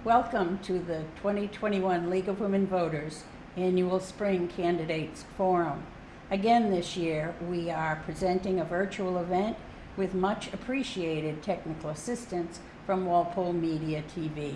Welcome to the 2021 League of Women Voters Annual Spring Candidates Forum. Again this year, we are presenting a virtual event with much appreciated technical assistance from Walpole Media TV.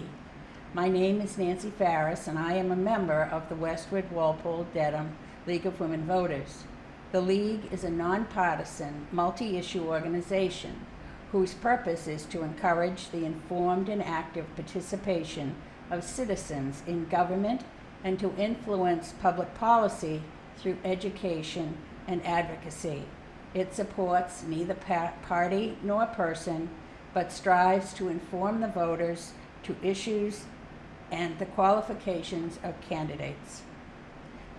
My name is Nancy Farris, and I am a member of the Westwood, Walpole, Dedham League of Women Voters. The League is a nonpartisan, multi-issue organization whose purpose is to encourage the informed and active participation of citizens in government and to influence public policy through education and advocacy. It supports neither party nor person, but strives to inform the voters to issues and the qualifications of candidates.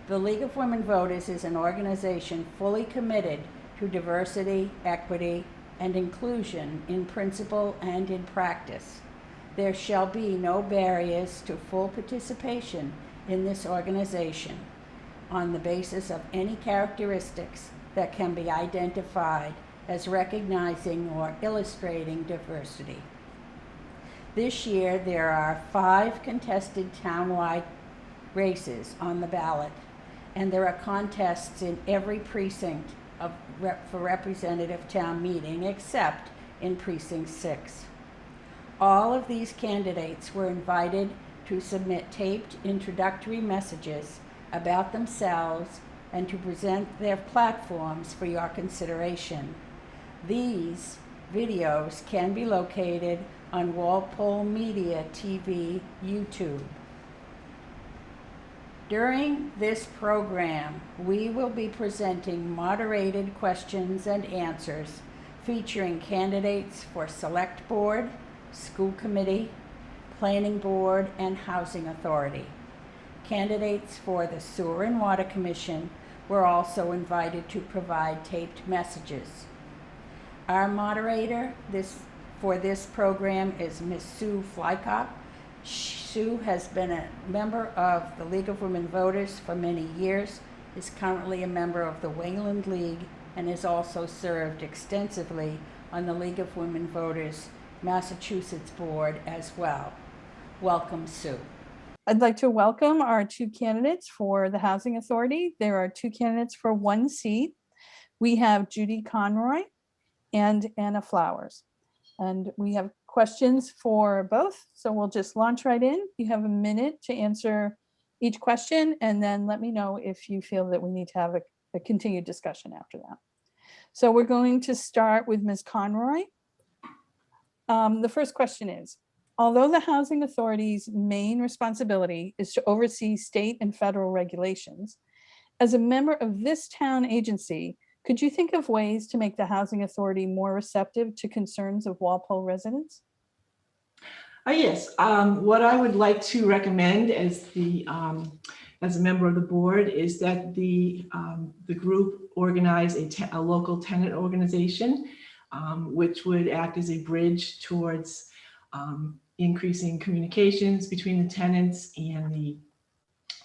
The League of Women Voters is an organization fully committed to diversity, equity, and inclusion in principle and in practice. There shall be no barriers to full participation in this organization on the basis of any characteristics that can be identified as recognizing or illustrating diversity. This year, there are 5 contested townwide races on the ballot, and there are contests in every precinct for representative town meeting except in precinct 6. All of these candidates were invited to submit taped introductory messages about themselves and to present their platforms for your consideration. These videos can be located on Walpole Media TV YouTube. During this program, we will be presenting moderated questions and answers featuring candidates for Select Board, School Committee, Planning Board, and Housing Authority. Candidates for the Sewer and Water Commission were also invited to provide taped messages. Our moderator for this program is Ms. Sue Flicop. Sue has been a member of the League of Women Voters for many years, is currently a member of the Wayland League, and has also served extensively on the League of Women Voters Massachusetts board as well. Welcome, Sue. I'd like to welcome our 2 candidates for the Housing Authority. There are 2 candidates for 1 seat. We have Judy Conroy and Anna Flowers. And we have questions for both, so we'll just launch right in. You have a minute to answer each question, and then let me know if you feel that we need to have a continued discussion after that. So we're going to start with Ms. Conroy. The first question is, although the Housing Authority's main responsibility is to oversee state and federal regulations, as a member of this town agency, could you think of ways to make the Housing Authority more receptive to concerns of Walpole residents? Yes, what I would like to recommend as a member of the board is that the group organize a local tenant organization, which would act as a bridge towards increasing communications between the tenants and the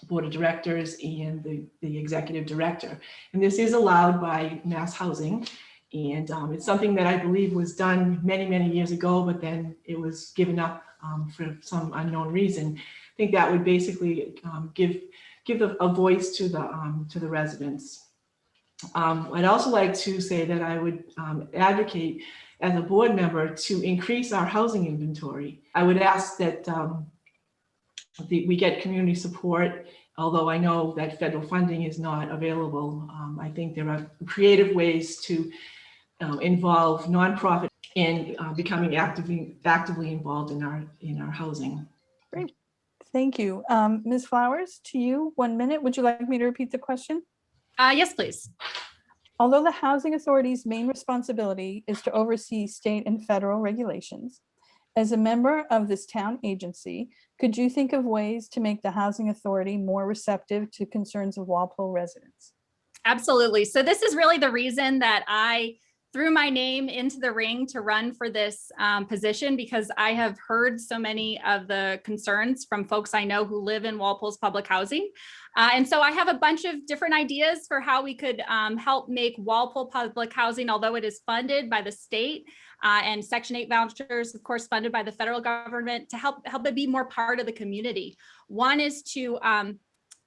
board of directors and the executive director. And this is allowed by Mass Housing. And it's something that I believe was done many, many years ago, but then it was given up for some unknown reason. I think that would basically give a voice to the residents. I'd also like to say that I would advocate as a board member to increase our housing inventory. I would ask that we get community support, although I know that federal funding is not available. I think there are creative ways to involve nonprofit in becoming actively involved in our housing. Great, thank you. Ms. Flowers, to you, 1 minute. Would you like me to repeat the question? Yes, please. Although the Housing Authority's main responsibility is to oversee state and federal regulations, as a member of this town agency, could you think of ways to make the Housing Authority more receptive to concerns of Walpole residents? Absolutely. So this is really the reason that I threw my name into the ring to run for this position, because I have heard so many of the concerns from folks I know who live in Walpole's public housing. And so I have a bunch of different ideas for how we could help make Walpole public housing, although it is funded by the state and Section 8 vouchers, of course, funded by the federal government, to help it be more part of the community. One is to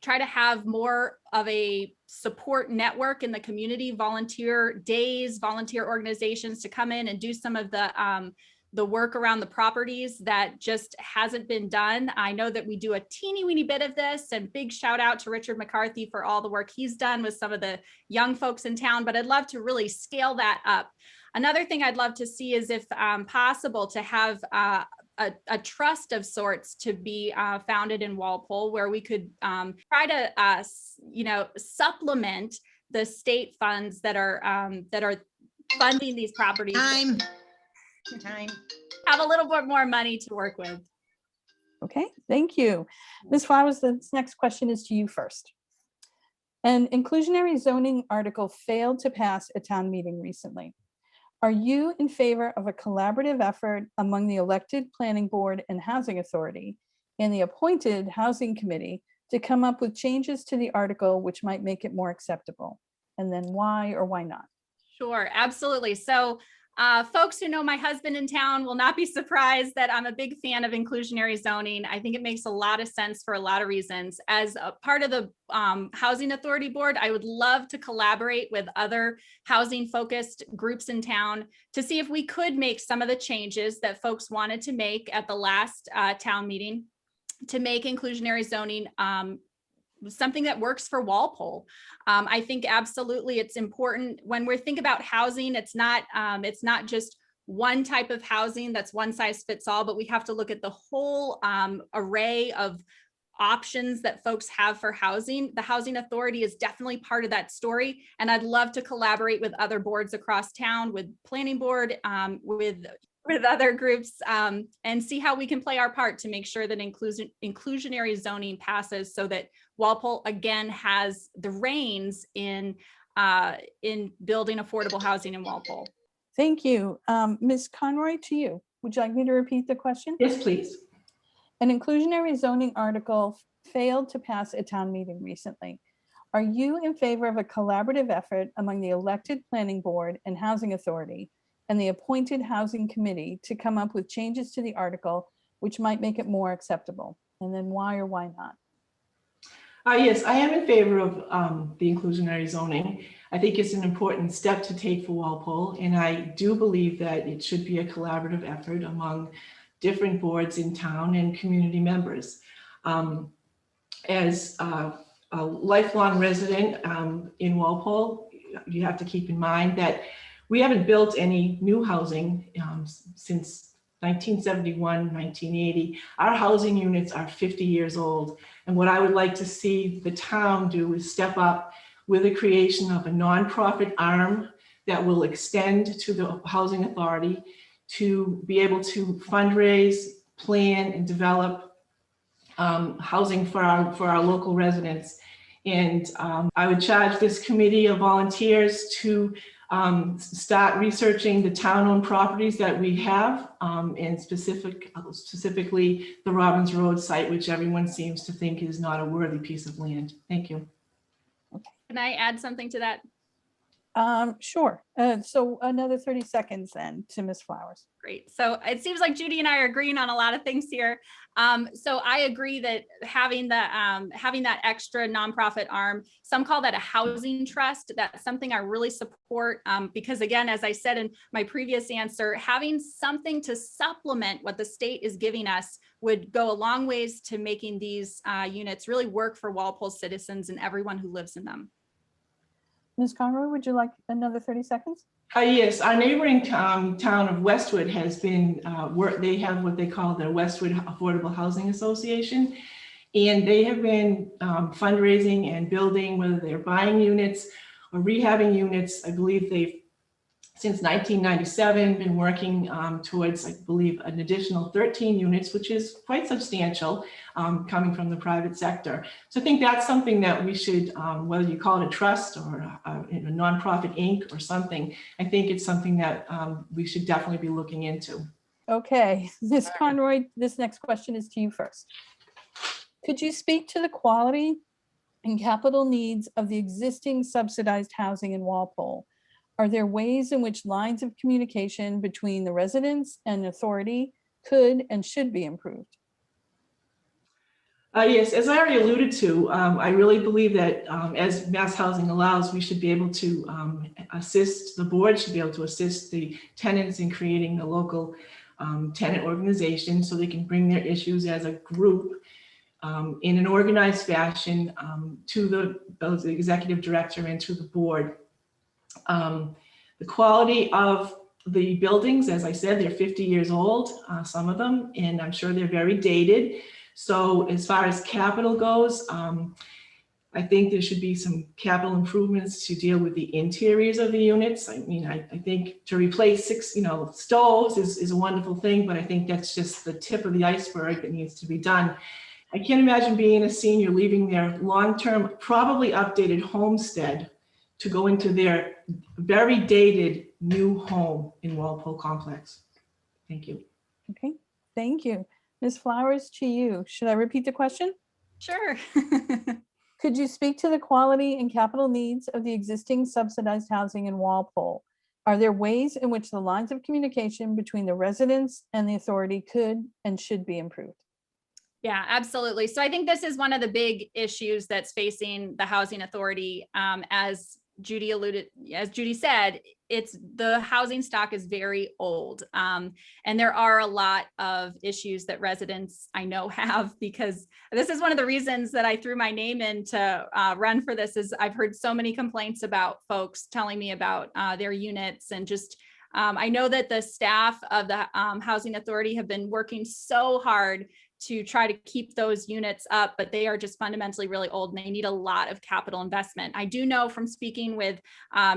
try to have more of a support network in the community, volunteer days, volunteer organizations to come in and do some of the work around the properties that just hasn't been done. I know that we do a teeny weeny bit of this, and big shout out to Richard McCarthy for all the work he's done with some of the young folks in town, but I'd love to really scale that up. Another thing I'd love to see is, if possible, to have a trust of sorts to be founded in Walpole, where we could try to, supplement the state funds that are funding these properties. Time. Have a little bit more money to work with. Okay, thank you. Ms. Flowers, the next question is to you first. An inclusionary zoning article failed to pass a town meeting recently. Are you in favor of a collaborative effort among the elected planning board and housing authority and the appointed housing committee to come up with changes to the article which might make it more acceptable? And then why or why not? Sure, absolutely. So folks who know my husband in town will not be surprised that I'm a big fan of inclusionary zoning. I think it makes a lot of sense for a lot of reasons. As a part of the Housing Authority Board, I would love to collaborate with other housing focused groups in town to see if we could make some of the changes that folks wanted to make at the last town meeting to make inclusionary zoning something that works for Walpole. I think absolutely it's important when we think about housing. It's not just one type of housing that's one size fits all, but we have to look at the whole array of options that folks have for housing. The Housing Authority is definitely part of that story, and I'd love to collaborate with other boards across town, with Planning Board, with other groups, and see how we can play our part to make sure that inclusionary zoning passes, so that Walpole again has the reins in building affordable housing in Walpole. Thank you. Ms. Conroy, to you. Would you like me to repeat the question? Yes, please. An inclusionary zoning article failed to pass a town meeting recently. Are you in favor of a collaborative effort among the elected planning board and housing authority and the appointed housing committee to come up with changes to the article which might make it more acceptable? And then why or why not? Yes, I am in favor of the inclusionary zoning. I think it's an important step to take for Walpole, and I do believe that it should be a collaborative effort among different boards in town and community members. As a lifelong resident in Walpole, you have to keep in mind that we haven't built any new housing since 1971, 1980. Our housing units are 50 years old. And what I would like to see the town do is step up with the creation of a nonprofit arm that will extend to the Housing Authority to be able to fundraise, plan, and develop housing for our local residents. And I would charge this committee of volunteers to start researching the town-owned properties that we have, and specifically the Robbins Road site, which everyone seems to think is not a worthy piece of land. Thank you. Can I add something to that? Sure. So another 30 seconds then to Ms. Flowers. Great. So it seems like Judy and I are agreeing on a lot of things here. So I agree that having that extra nonprofit arm, some call that a housing trust. That's something I really support, because again, as I said in my previous answer, having something to supplement what the state is giving us would go a long ways to making these units really work for Walpole citizens and everyone who lives in them. Ms. Conroy, would you like another 30 seconds? Yes, our neighboring town of Westwood has been, they have what they call the Westwood Affordable Housing Association, and they have been fundraising and building, whether they're buying units or rehabbing units. I believe they've, since 1997, been working towards, I believe, an additional 13 units, which is quite substantial, coming from the private sector. So I think that's something that we should, whether you call it a trust or a nonprofit Inc. or something, I think it's something that we should definitely be looking into. Okay, Ms. Conroy, this next question is to you first. Could you speak to the quality and capital needs of the existing subsidized housing in Walpole, are there ways in which lines of communication between the residents and authority could and should be improved? Yes, as I already alluded to, I really believe that as mass housing allows, we should be able to assist, the board should be able to assist the tenants in creating a local tenant organization so they can bring their issues as a group in an organized fashion to the executive director and to the board. The quality of the buildings, as I said, they're 50 years old, some of them, and I'm sure they're very dated. So as far as capital goes, I think there should be some capital improvements to deal with the interiors of the units. I mean, I think to replace 6, stoves is a wonderful thing, but I think that's just the tip of the iceberg that needs to be done. I can't imagine being a senior leaving their long-term, probably updated homestead to go into their very dated new home in Walpole Complex. Thank you. Okay, thank you. Ms. Flowers, to you. Should I repeat the question? Sure. Could you speak to the quality and capital needs of the existing subsidized housing in Walpole? Are there ways in which the lines of communication between the residents and the authority could and should be improved? Yeah, absolutely. So I think this is one of the big issues that's facing the housing authority. As Judy said, the housing stock is very old. And there are a lot of issues that residents I know have, because this is one of the reasons that I threw my name in to run for this. Is I've heard so many complaints about folks telling me about their units, and just I know that the staff of the housing authority have been working so hard to try to keep those units up, but they are just fundamentally really old and they need a lot of capital investment. I do know from speaking with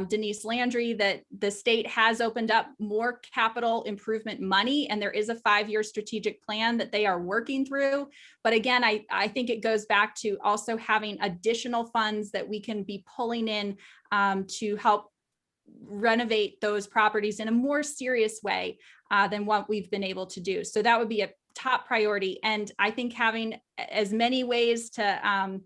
Denise Landry that the state has opened up more capital improvement money, and there is a 5-year strategic plan that they are working through. But again, I think it goes back to also having additional funds that we can be pulling in to help renovate those properties in a more serious way than what we've been able to do. So that would be a top priority. And I think having as many ways to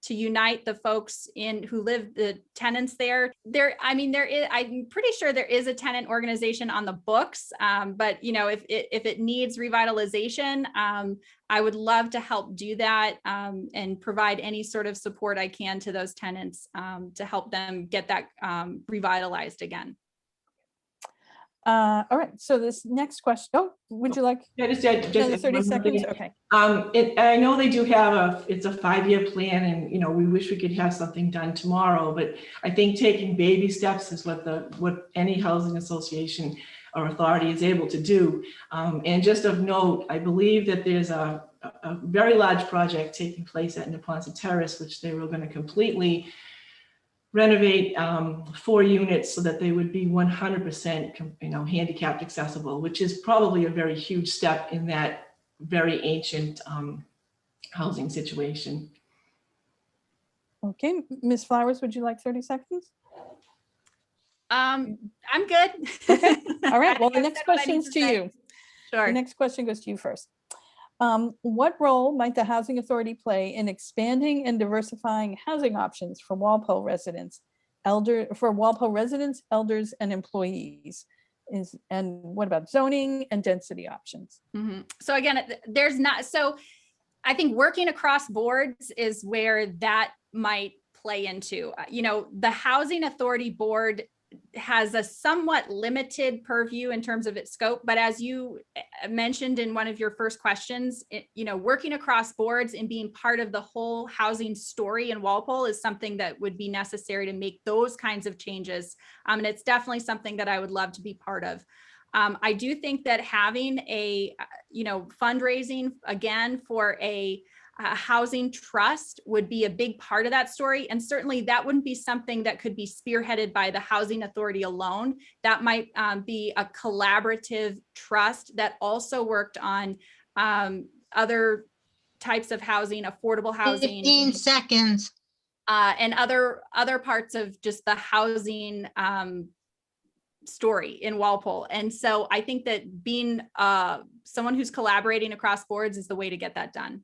unite the folks who live, the tenants there. I'm pretty sure there is a tenant organization on the books, but if it needs revitalization, I would love to help do that and provide any sort of support I can to those tenants to help them get that revitalized again. All right, so this next question, would you like Just another 30 seconds? Okay. I know they do have it's a 5-year plan, and we wish we could have something done tomorrow, but I think taking baby steps is what any housing association or authority is able to do. And just of note, I believe that there's a very large project taking place at Neponset Terrace, which they were going to completely renovate 4 units so that they would be 100% handicapped accessible, which is probably a very huge step in that very ancient housing situation. Okay, Ms. Flowers, would you like 30 seconds? I'm good. Okay, all right, well, the I next said what I question need is to to say. you. Sure. The next question goes to you first. What role might the Housing Authority play in expanding and diversifying housing options for Walpole residents, elders, and employees? And what about zoning and density options? Mm-hmm. So again, I think working across boards is where that might play into. The Housing Authority Board has a somewhat limited purview in terms of its scope, but as you mentioned in one of your first questions, working across boards and being part of the whole housing story in Walpole is something that would be necessary to make those kinds of changes. And it's definitely something that I would love to be part of. I do think that having a, fundraising again for a housing trust would be a big part of that story. And certainly that wouldn't be something that could be spearheaded by the Housing Authority alone. That might be a collaborative trust that also worked on other types of housing, affordable housing. 15 seconds. And other parts of just the housing story in Walpole. And so I think that being someone who's collaborating across boards is the way to get that done.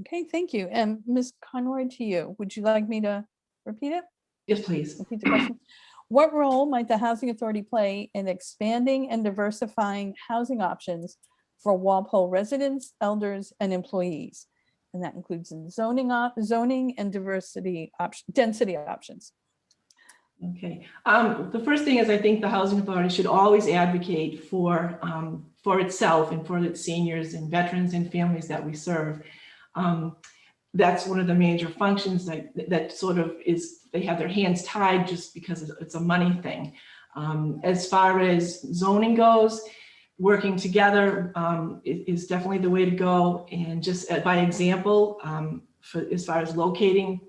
Okay, thank you. And Ms. Conroy, to you, would you like me to repeat it? Yes, please. Repeat the question. What role might the Housing Authority play in expanding and diversifying housing options for Walpole residents, elders, and employees? And that includes in zoning and density options. Okay. The first thing is I think the Housing Authority should always advocate for itself and for its seniors and veterans and families that we serve. That's one of the major functions that sort of is, they have their hands tied just because it's a money thing. As far as zoning goes, working together is definitely the way to go. And just by example, as far as locating,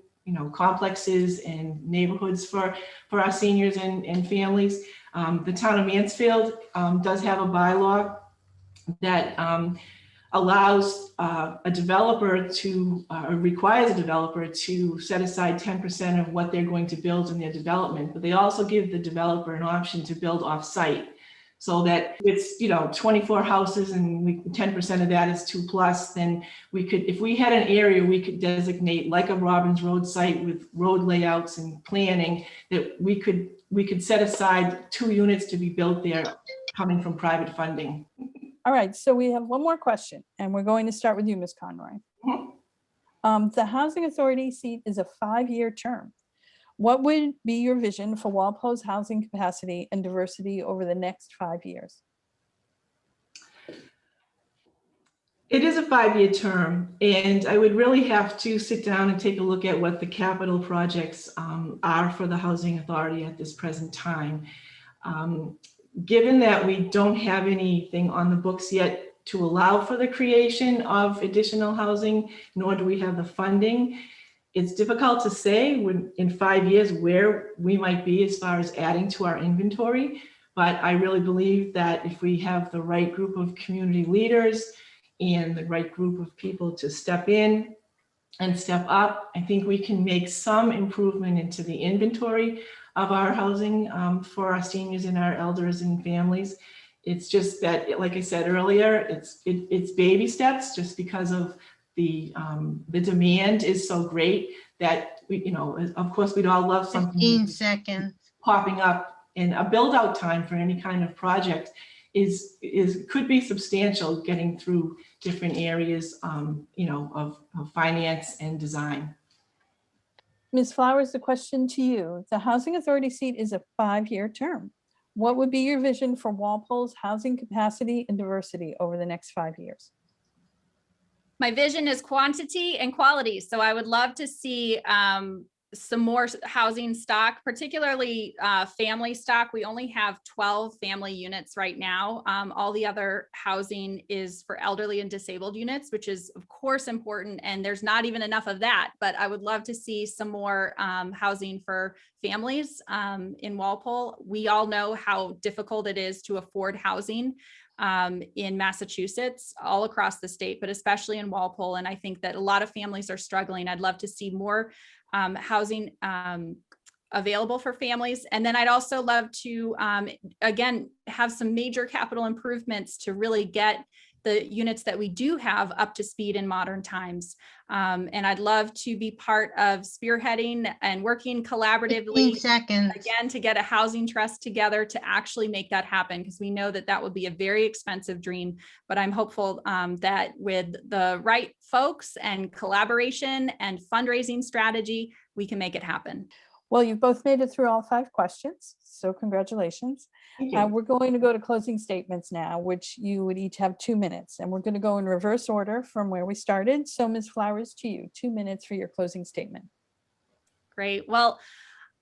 complexes and neighborhoods for our seniors and families, the town of Mansfield does have a bylaw that allows a developer to, requires a developer to set aside 10% of what they're going to build in their development, but they also give the developer an option to build off-site. So that it's, 24 houses and 10% of that is 2+, then we could, if we had an area we could designate like a Robbins Road site with road layouts and planning, that we could set aside 2 units to be built there coming from private funding. All right, so we have one more question, and we're going to start with you, Ms. Conroy. The Housing Authority seat is a 5-year term. What would be your vision for Walpole's housing capacity and diversity over the next 5 years? It is a 5-year term, and I would really have to sit down and take a look at what the capital projects are for the Housing Authority at this present time. Given that we don't have anything on the books yet to allow for the creation of additional housing, nor do we have the funding, it's difficult to say in 5 years where we might be as far as adding to our inventory. But I really believe that if we have the right group of community leaders and the right group of people to step in and step up, I think we can make some improvement into the inventory of our housing for our seniors and our elders and families. It's just that, like I said earlier, it's baby steps, just because of the demand is so great that we, of course, we'd all love something 15 seconds. popping up, and a build out time for any kind of project could be substantial, getting through different areas, of finance and design. Ms. Flowers, the question to you. The Housing Authority seat is a 5-year term. What would be your vision for Walpole's housing capacity and diversity over the next 5 years? My vision is quantity and quality. So I would love to see some more housing stock, particularly family stock. We only have 12 family units right now. All the other housing is for elderly and disabled units, which is of course important. And there's not even enough of that, but I would love to see some more housing for families in Walpole. We all know how difficult it is to afford housing in Massachusetts, all across the state, but especially in Walpole. And I think that a lot of families are struggling. I'd love to see more housing available for families. And then I'd also love to, again, have some major capital improvements to really get the units that we do have up to speed in modern times. And I'd love to be part of spearheading and working 15 collaboratively seconds. again to get a housing trust together to actually make that happen, because we know that that would be a very expensive dream. But I'm hopeful that with the right folks and collaboration and fundraising strategy, we can make it happen. Well, you've both made it through all 5 questions, so congratulations. Thank you. We're going to go to closing statements now, which you would each have 2 minutes, and we're going to go in reverse order from where we started. So Ms. Flowers, to you, 2 minutes for your closing statement. Great. Well,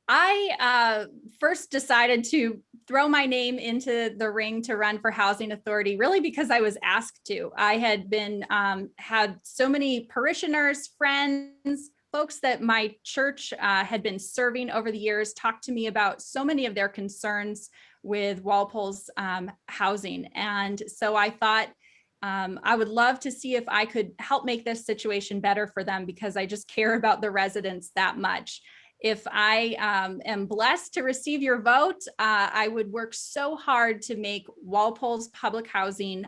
I first decided to throw my name into the ring to run for Housing Authority, really because I was asked to. I had been had so many parishioners, friends, folks that my church had been serving over the years talk to me about so many of their concerns with Walpole's housing. And so I thought I would love to see if I could help make this situation better for them, because I just care about the residents that much. If I am blessed to receive your vote, I would work so hard to make Walpole's public housing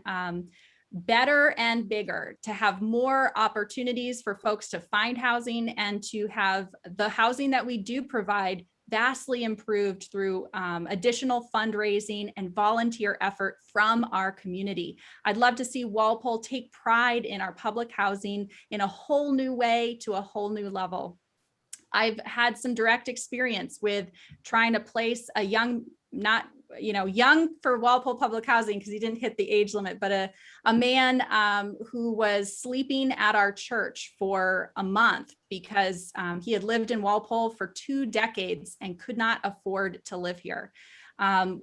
better and bigger, to have more opportunities for folks to find housing and to have the housing that we do provide vastly improved through additional fundraising and volunteer effort from our community. I'd love to see Walpole take pride in our public housing in a whole new way, to a whole new level. I've had some direct experience with trying to place a young, not, young for Walpole Public Housing because he didn't hit the age limit, but a man who was sleeping at our church for a month because he had lived in Walpole for 2 decades and could not afford to live here.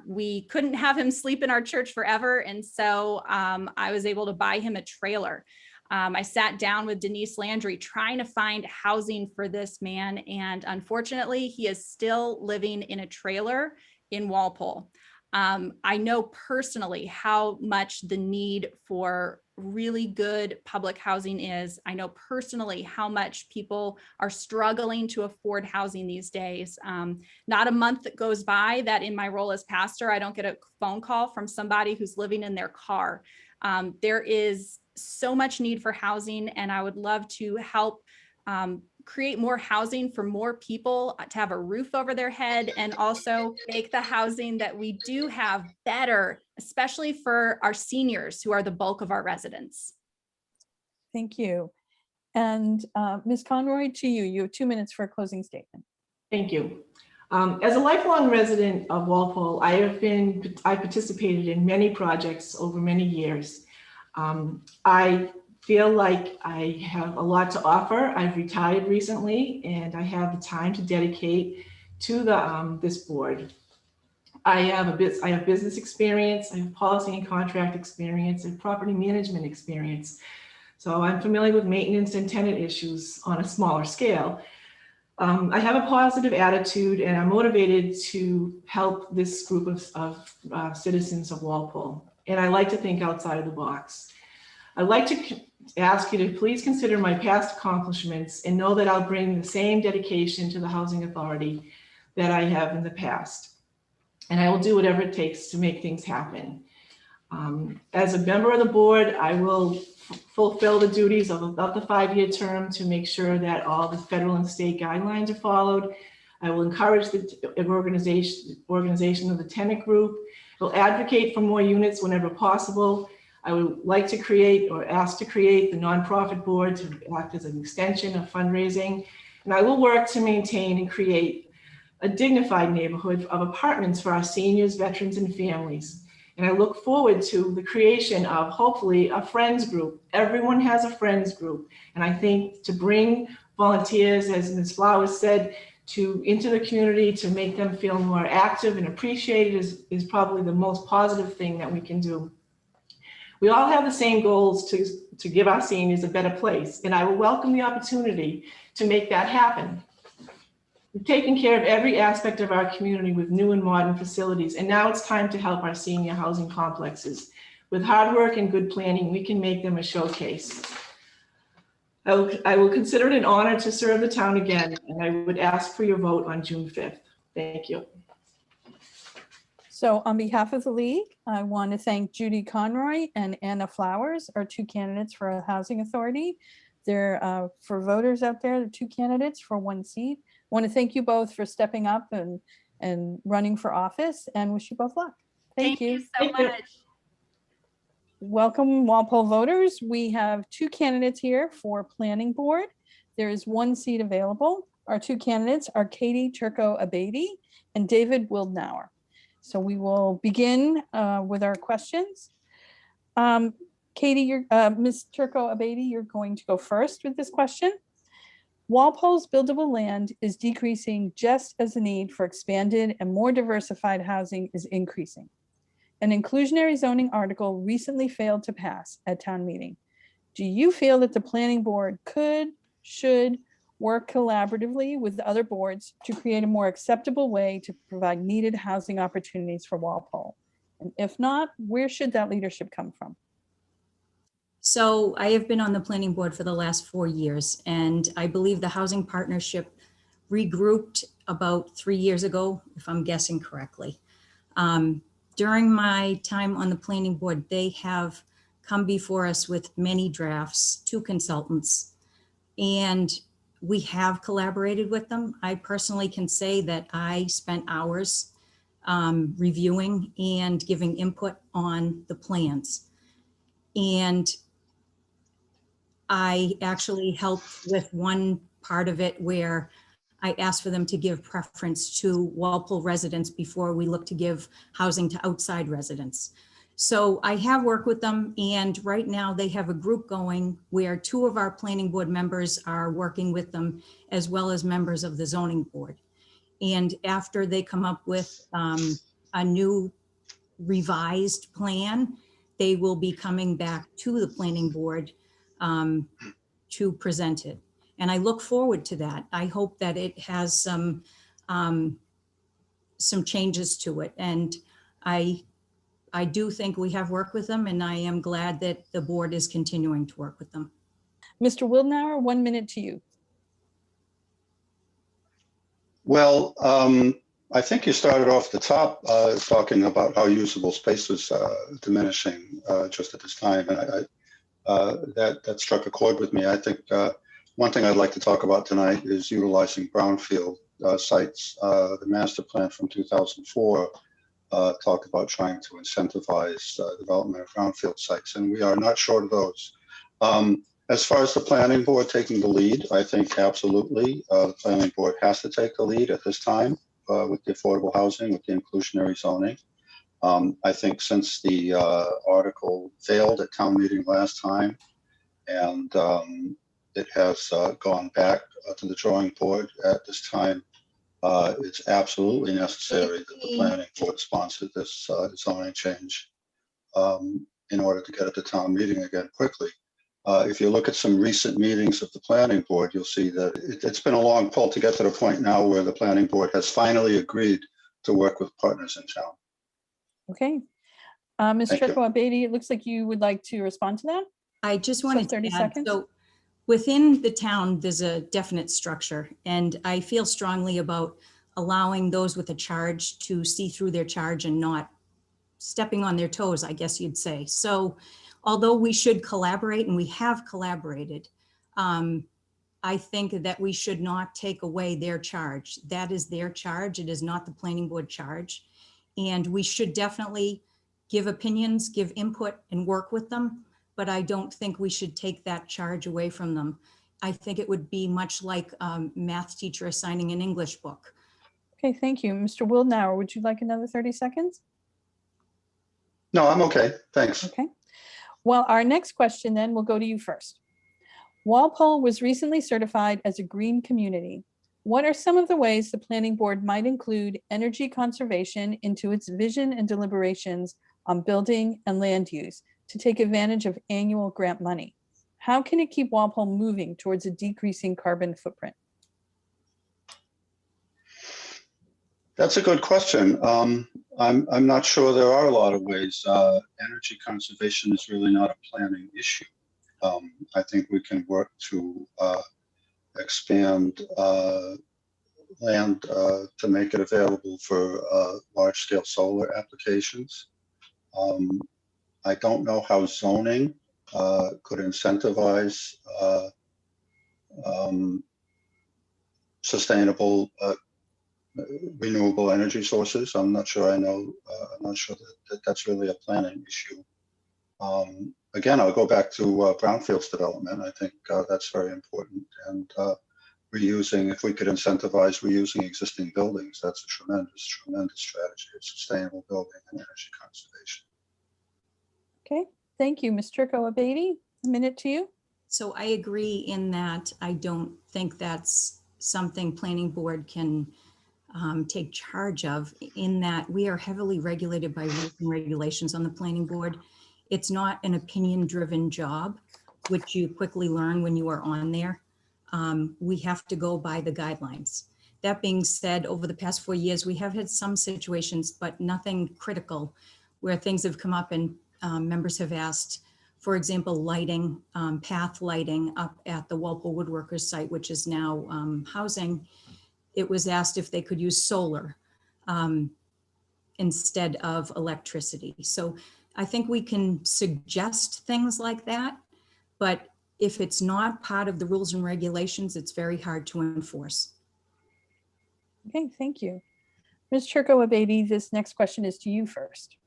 We couldn't have him sleep in our church forever. And so I was able to buy him a trailer. I sat down with Denise Landry trying to find housing for this man. And unfortunately, he is still living in a trailer in Walpole. I know personally how much the need for really good public housing is. I know personally how much people are struggling to afford housing these days. Not a month that goes by that in my role as pastor, I don't get a phone call from somebody who's living in their car. There is so much need for housing, and I would love to help create more housing for more people to have a roof over their head, and also make the housing that we do have better, especially for our seniors who are the bulk of our residents. Thank you. And Ms. Conroy, to you, you have 2 minutes for a closing statement. Thank you. As a lifelong resident of Walpole, I participated in many projects over many years. I feel like I have a lot to offer. I've retired recently, and I have the time to dedicate to this board. I have business experience, I have policy and contract experience, and property management experience. So I'm familiar with maintenance and tenant issues on a smaller scale. I have a positive attitude, and I'm motivated to help this group of citizens of Walpole. And I like to think outside of the box. I'd like to ask you to please consider my past accomplishments and know that I'll bring the same dedication to the Housing Authority that I have in the past. And I will do whatever it takes to make things happen. As a member of the board, I will fulfill the duties of the 5-year term to make sure that all the federal and state guidelines are followed. I will encourage the organization of the tenant group. I will advocate for more units whenever possible. I would like to create, or ask to create, the nonprofit board to act as an extension of fundraising. And I will work to maintain and create a dignified neighborhood of apartments for our seniors, veterans, and families. And I look forward to the creation of, hopefully, a friends group. Everyone has a friends group. And I think to bring volunteers, as Ms. Flowers said, into the community to make them feel more active and appreciated is probably the most positive thing that we can do. We all have the same goals to give our seniors a better place, and I will welcome the opportunity to make that happen. We've taken care of every aspect of our community with new and modern facilities, and now it's time to help our senior housing complexes. With hard work and good planning, we can make them a showcase. I will consider it an honor to serve the town again, and I would ask for your vote on June 5th. Thank you. So on behalf of the League, I want to thank Judy Conroy and Anna Flowers, our 2 candidates for a housing authority. They're for voters out there, the 2 candidates for 1 seat. I want to thank you both for stepping up and running for office, and wish you both luck. Thank you so much. Welcome, Walpole voters. We have 2 candidates here for planning board. There is 1 seat available. Our 2 candidates are Katie Turco Abate and David Wildnauer. So we will begin with our questions. Katie, Ms. Turco Abate, you're going to go first with this question. Walpole's buildable land is decreasing just as the need for expanded and more diversified housing is increasing. An inclusionary zoning article recently failed to pass at town meeting. Do you feel that the planning board should work collaboratively with the other boards to create a more acceptable way to provide needed housing opportunities for Walpole? And if not, where should that leadership come from? So I have been on the planning board for the last 4 years, and I believe the housing partnership regrouped about 3 years ago, if I'm guessing correctly. During my time on the planning board, they have come before us with many drafts, 2 consultants, and we have collaborated with them. I personally can say that I spent hours reviewing and giving input on the plans. And I actually helped with one part of it where I asked for them to give preference to Walpole residents before we look to give housing to outside residents. So I have worked with them, and right now they have a group going where 2 of our planning board members are working with them, as well as members of the zoning board. And after they come up with a new revised plan, they will be coming back to the planning board to present it. And I look forward to that. I hope that it has some changes to it. And I do think we have worked with them, and I am glad that the board is continuing to work with them. Mr. Wildnauer, 1 minute to you. Well, I think you started off the top talking about how usable space was diminishing just at this time, and that struck a chord with me. I think one thing I'd like to talk about tonight is utilizing brownfield sites. The master plan from 2004 talked about trying to incentivize development of brownfield sites, and we are not short of those. As far as the planning board taking the lead, I think absolutely the planning board has to take the lead at this time with the affordable housing, with the inclusionary zoning. I think since the article failed at town meeting last time, and it has gone back to the drawing board at this time, it's absolutely necessary that the planning board sponsor this zoning change in order to get it to town meeting again quickly. If you look at some recent meetings of the planning board, you'll see that it's been a long pull to get to the point now where the planning board has finally agreed to work with partners in town. Okay. Ms. Thank you. Turco Abate, it looks like you would like to respond to that. I just So wanted 30 to add, seconds. so within the town, there's a definite structure, and I feel strongly about allowing those with a charge to see through their charge and not stepping on their toes, I guess you'd say. So although we should collaborate, and we have collaborated, I think that we should not take away their charge. That is their charge. It is not the planning board charge. And we should definitely give opinions, give input, and work with them. But I don't think we should take that charge away from them. I think it would be much like a math teacher assigning an English book. Okay, thank you. Mr. Wildnauer, would you like another 30 seconds? No, I'm okay. Thanks. Okay. Well, our next question then will go to you first. Walpole was recently certified as a green community. What are some of the ways the planning board might include energy conservation into its vision and deliberations on building and land use to take advantage of annual grant money? How can it keep Walpole moving towards a decreasing carbon footprint? That's a good question. I'm not sure there are a lot of ways. Energy conservation is really not a planning issue. I think we can work to expand land to make it available for large-scale solar applications. I don't know how zoning could incentivize sustainable renewable energy sources. I'm not sure I know. I'm not sure that that's really a planning issue. Again, I'll go back to brownfields development. I think that's very important. And reusing, if we could incentivize reusing existing buildings, that's a tremendous strategy of sustainable building and energy conservation. Okay, thank you. Ms. Turco Abate, a minute to you. So I agree in that I don't think that's something planning board can take charge of, in that we are heavily regulated by rules and regulations on the planning board. It's not an opinion-driven job, which you quickly learn when you are on there. We have to go by the guidelines. That being said, over the past 4 years, we have had some situations, but nothing critical, where things have come up and members have asked, for example, lighting, path lighting up at the Walpole Woodworkers site, which is now housing. It was asked if they could use solar instead of electricity. So I think we can suggest things like that, but if it's not part of the rules and regulations, it's very hard to enforce. Okay, thank you. Ms. Turco Abate, this next question is to you first.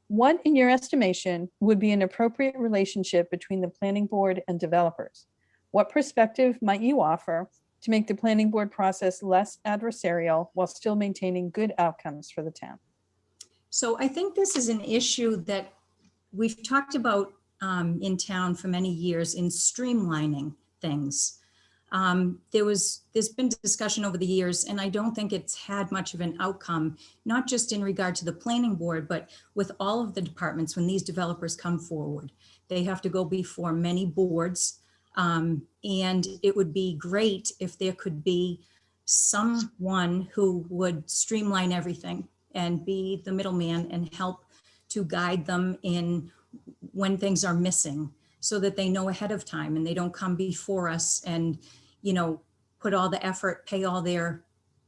What, in your estimation, would be an appropriate relationship between the planning board and developers? What perspective might you offer to make the planning board process less adversarial while still maintaining good outcomes for the town? So I think this is an issue that we've talked about in town for many years in streamlining things. There's been discussion over the years, and I don't think it's had much of an outcome, not just in regard to the planning board, but with all of the departments. When these developers come forward, they have to go before many boards. And it would be great if there could be someone who would streamline everything and be the middleman and help to guide them in when things are missing, so that they know ahead of time and they don't come before us and, you know, put all the effort, pay all their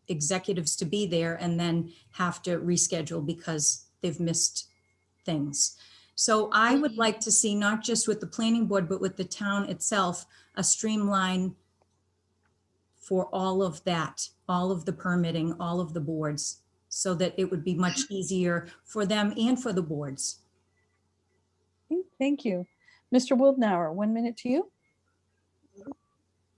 executives to be there, and then have to reschedule because they've missed things. So I would like to see, not just with the planning board, but with the town itself, a streamline for all of that, all of the permitting, all of the boards, so that it would be much easier for them and for the boards. Thank you. Mr. Wildnauer, 1 minute to you.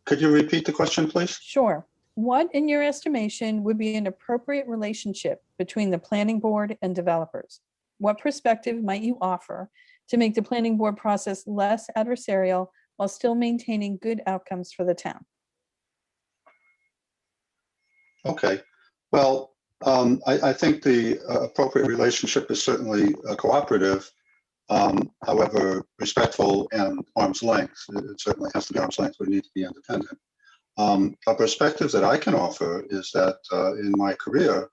Could you repeat the question, please? Sure. What, in your estimation, would be an appropriate relationship between the planning board and developers? What perspective might you offer to make the planning board process less adversarial while still maintaining good outcomes for the town? Okay. Well, I think the appropriate relationship is certainly cooperative, however, respectful and arm's length. It certainly has to be arm's length. We need to be independent. A perspective that I can offer is that in my career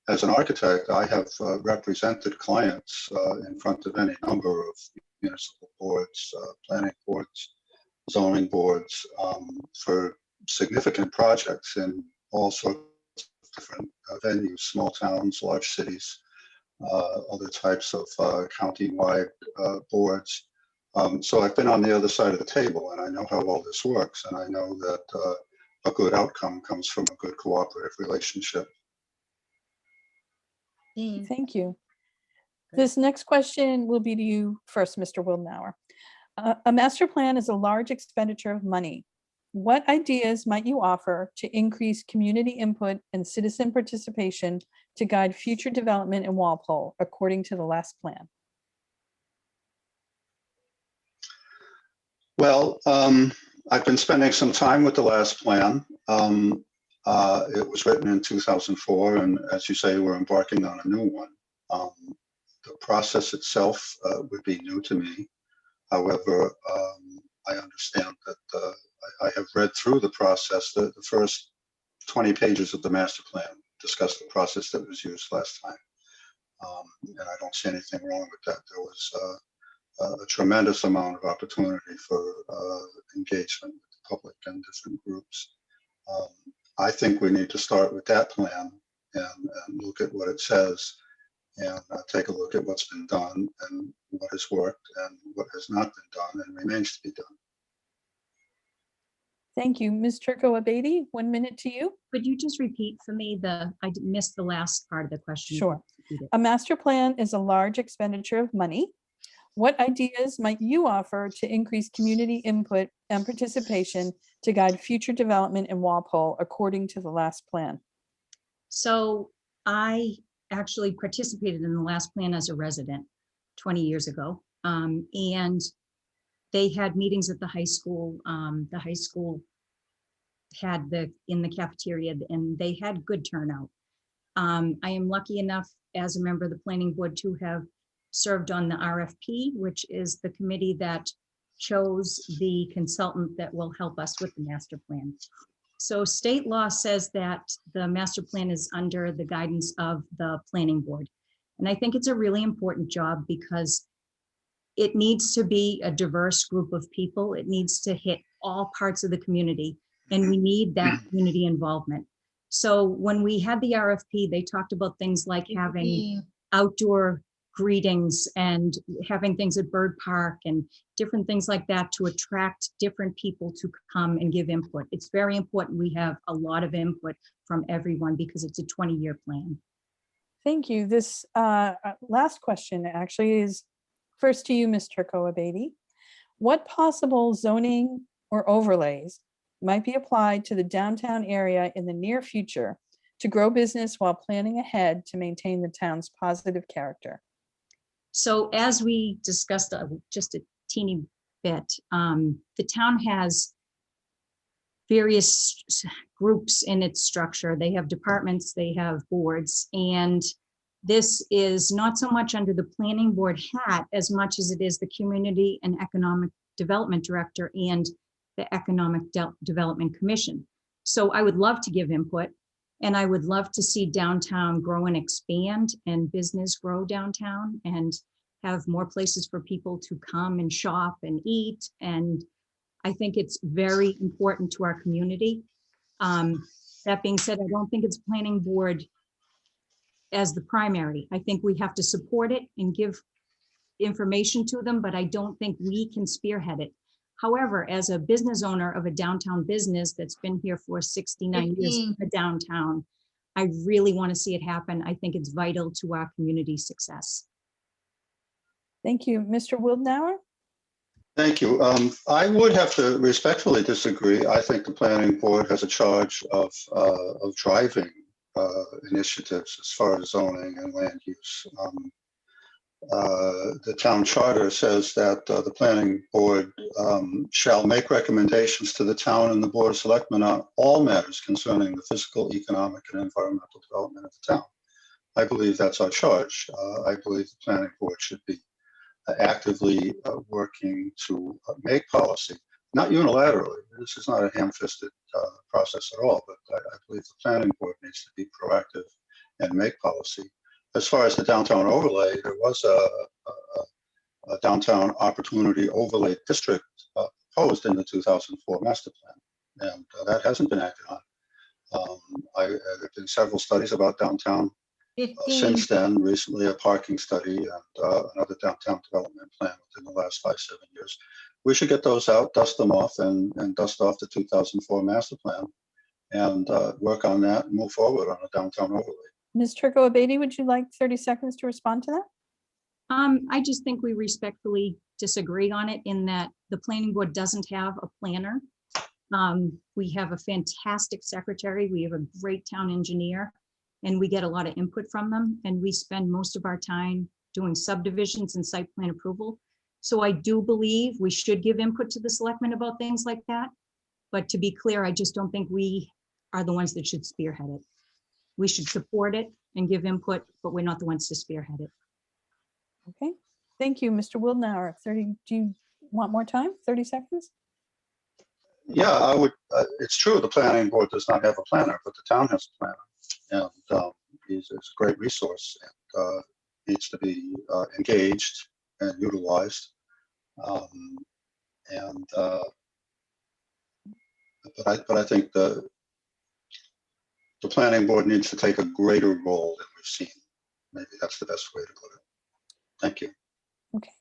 as an architect, I have represented clients in front of any number of municipal boards, planning boards, zoning boards, for significant projects in all sorts of different venues, small towns, large cities, other types of county-wide boards. So I've been on the other side of the table, and I know how all this works, and I know that a good outcome comes from a good cooperative relationship. Thank you. This next question will be to you first, Mr. Wildnauer. A master plan is a large expenditure of money. What ideas might you offer to increase community input and citizen participation to guide future development in Walpole according to the last plan? Well, I've been spending some time with the last plan. It was written in 2004, and as you say, we're embarking on a new one. The process itself would be new to me. However, I understand that I have read through the process. The first 20 pages of the master plan discuss the process that was used last time. And I don't see anything wrong with that. There was a tremendous amount of opportunity for engagement with the public and different groups. I think we need to start with that plan and look at what it says, and take a look at what's been done and what has worked and what has not been done and remains to be done. Thank you. Ms. Turco Abate, 1 minute to you. Could you just repeat for me I missed the last part of the question? Sure. A master plan is a large expenditure of money. What ideas might you offer to increase community input and participation to guide future development in Walpole according to the last plan? So I actually participated in the last plan as a resident 20 years ago. And they had meetings at the high school. The high school had in the cafeteria, and they had good turnout. I am lucky enough as a member of the planning board to have served on the RFP, which is the committee that chose the consultant that will help us with the master plan. So state law says that the master plan is under the guidance of the planning board. And I think it's a really important job because it needs to be a diverse group of people. It needs to hit all parts of the community, and we need that community involvement. So when we had the RFP, they talked about things like having outdoor greetings and having things at Bird Park and different things like that to attract different people to come and give input. It's very important we have a lot of input from everyone because it's a 20-year plan. Thank you. This last question actually is first to you, Ms. Turco Abate. What possible zoning or overlays might be applied to the downtown area in the near future to grow business while planning ahead to maintain the town's positive character? So as we discussed just a teeny bit, the town has various groups in its structure. They have departments, they have boards, and this is not so much under the planning board hat as much as it is the community and economic development director and the economic development commission. So I would love to give input, and I would love to see downtown grow and expand and business grow downtown and have more places for people to come and shop and eat. And I think it's very important to our community. That being said, I don't think it's planning board as the primary. I think we have to support it and give information to them, but I don't think we can spearhead it. However, as a business owner of a downtown business that's been here for 69 years in the downtown, I really want to see it happen. I think it's vital to our community success. Thank you. Mr. Wildnauer? Thank you. I would have to respectfully disagree. I think the planning board has a charge of driving initiatives as far as zoning and land use. The town charter says that the planning board shall make recommendations to the town and the board of selectmen on all matters concerning the physical, economic, and environmental development of the town. I believe that's our charge. I believe the planning board should be actively working to make policy, not unilaterally. This is not a ham-fisted process at all, but I believe the planning board needs to be proactive and make policy. As far as the downtown overlay, there was a downtown opportunity overlay district proposed in the 2004 master plan, and that hasn't been acted on. There have been several studies about downtown since then, recently a parking study and another downtown development plan within the last 5-7 years. We should get those out, dust them off, and dust off the 2004 master plan and work on that and move forward on a downtown overlay. Ms. Turco Abate, would you like 30 seconds to respond to that? I just think we respectfully disagree on it in that the planning board doesn't have a planner. We have a fantastic secretary. We have a great town engineer, and we get a lot of input from them. And we spend most of our time doing subdivisions and site plan approval. So I do believe we should give input to the selectmen about things like that. But to be clear, I just don't think we are the ones that should spearhead it. We should support it and give input, but we're not the ones to spearhead it. Okay, thank you, Mr. Wildnauer. 30, do you want more time? 30 seconds? Yeah, I would. It's true the planning board does not have a planner, but the town has a planner, and it's a great resource and needs to be engaged and utilized. But I think the planning board needs to take a greater role than we've seen. Maybe that's the best way to put it. Thank you. Okay,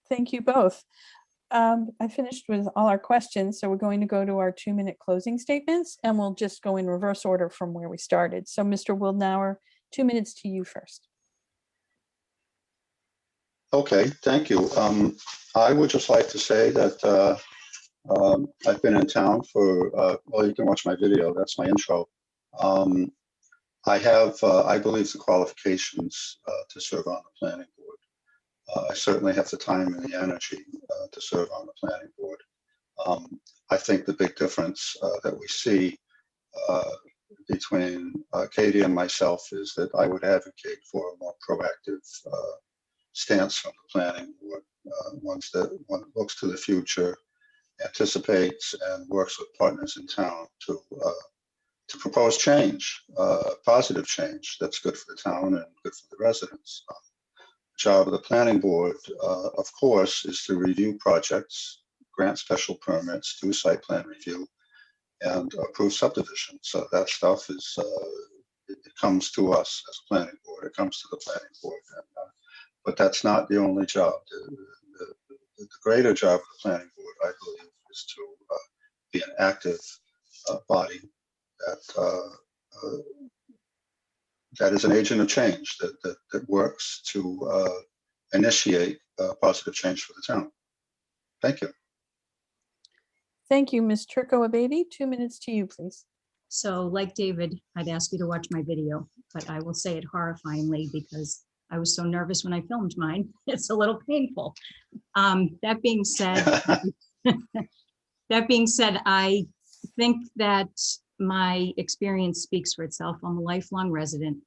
thank you both. I finished with all our questions, so we're going to go to our 2-minute closing statements, and we'll just go in reverse order from where we started. So Mr. Wildnauer, 2 minutes to you first. Okay, thank you. I would just like to say that I've been in town for, well, you can watch my video, that's my intro. I have, I believe, the qualifications to serve on the planning board. I certainly have the time and the energy to serve on the planning board. I think the big difference that we see between Katia and myself is that I would advocate for a more proactive stance from the planning board, one that looks to the future, anticipates, and works with partners in town to propose change, positive change that's good for the town and good for the residents. Job of the planning board, of course, is to review projects, grant special permits, do site plan review, and approve subdivisions. So that stuff is, it comes to us as a planning board. It comes to the planning board. And but that's not the only job. The greater job of the planning board, I believe, is to be an active body that is an agent of change, that works to initiate positive change for the town. Thank you. Thank you, Ms. Turco Abate. 2 minutes to you, please. So like David, I'd ask you to watch my video, but I will say it horrifyingly because I was so nervous when I filmed mine. It's a little painful. That being said, I think that my experience speaks for itself. I'm a lifelong resident.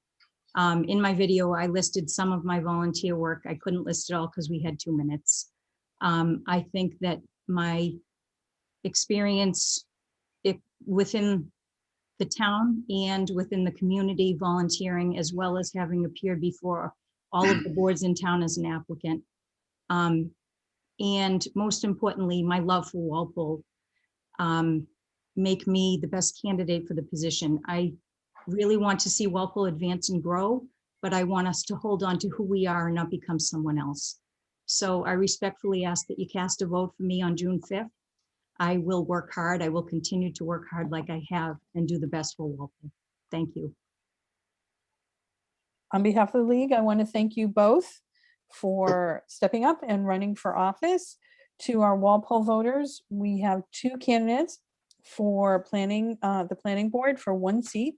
In my video, I listed some of my volunteer work. I couldn't list it all because we had 2 minutes. I think that my experience within the town and within the community volunteering, as well as having appeared before all of the boards in town as an applicant. And most importantly, my love for Walpole make me the best candidate for the position. I really want to see Walpole advance and grow, but I want us to hold on to who we are and not become someone else. So I respectfully ask that you cast a vote for me on June 5th. I will work hard. I will continue to work hard like I have and do the best for Walpole. Thank you. On behalf of the league, I want to thank you both for stepping up and running for office. To our Walpole voters, we have 2 candidates for the planning board for 1 seat,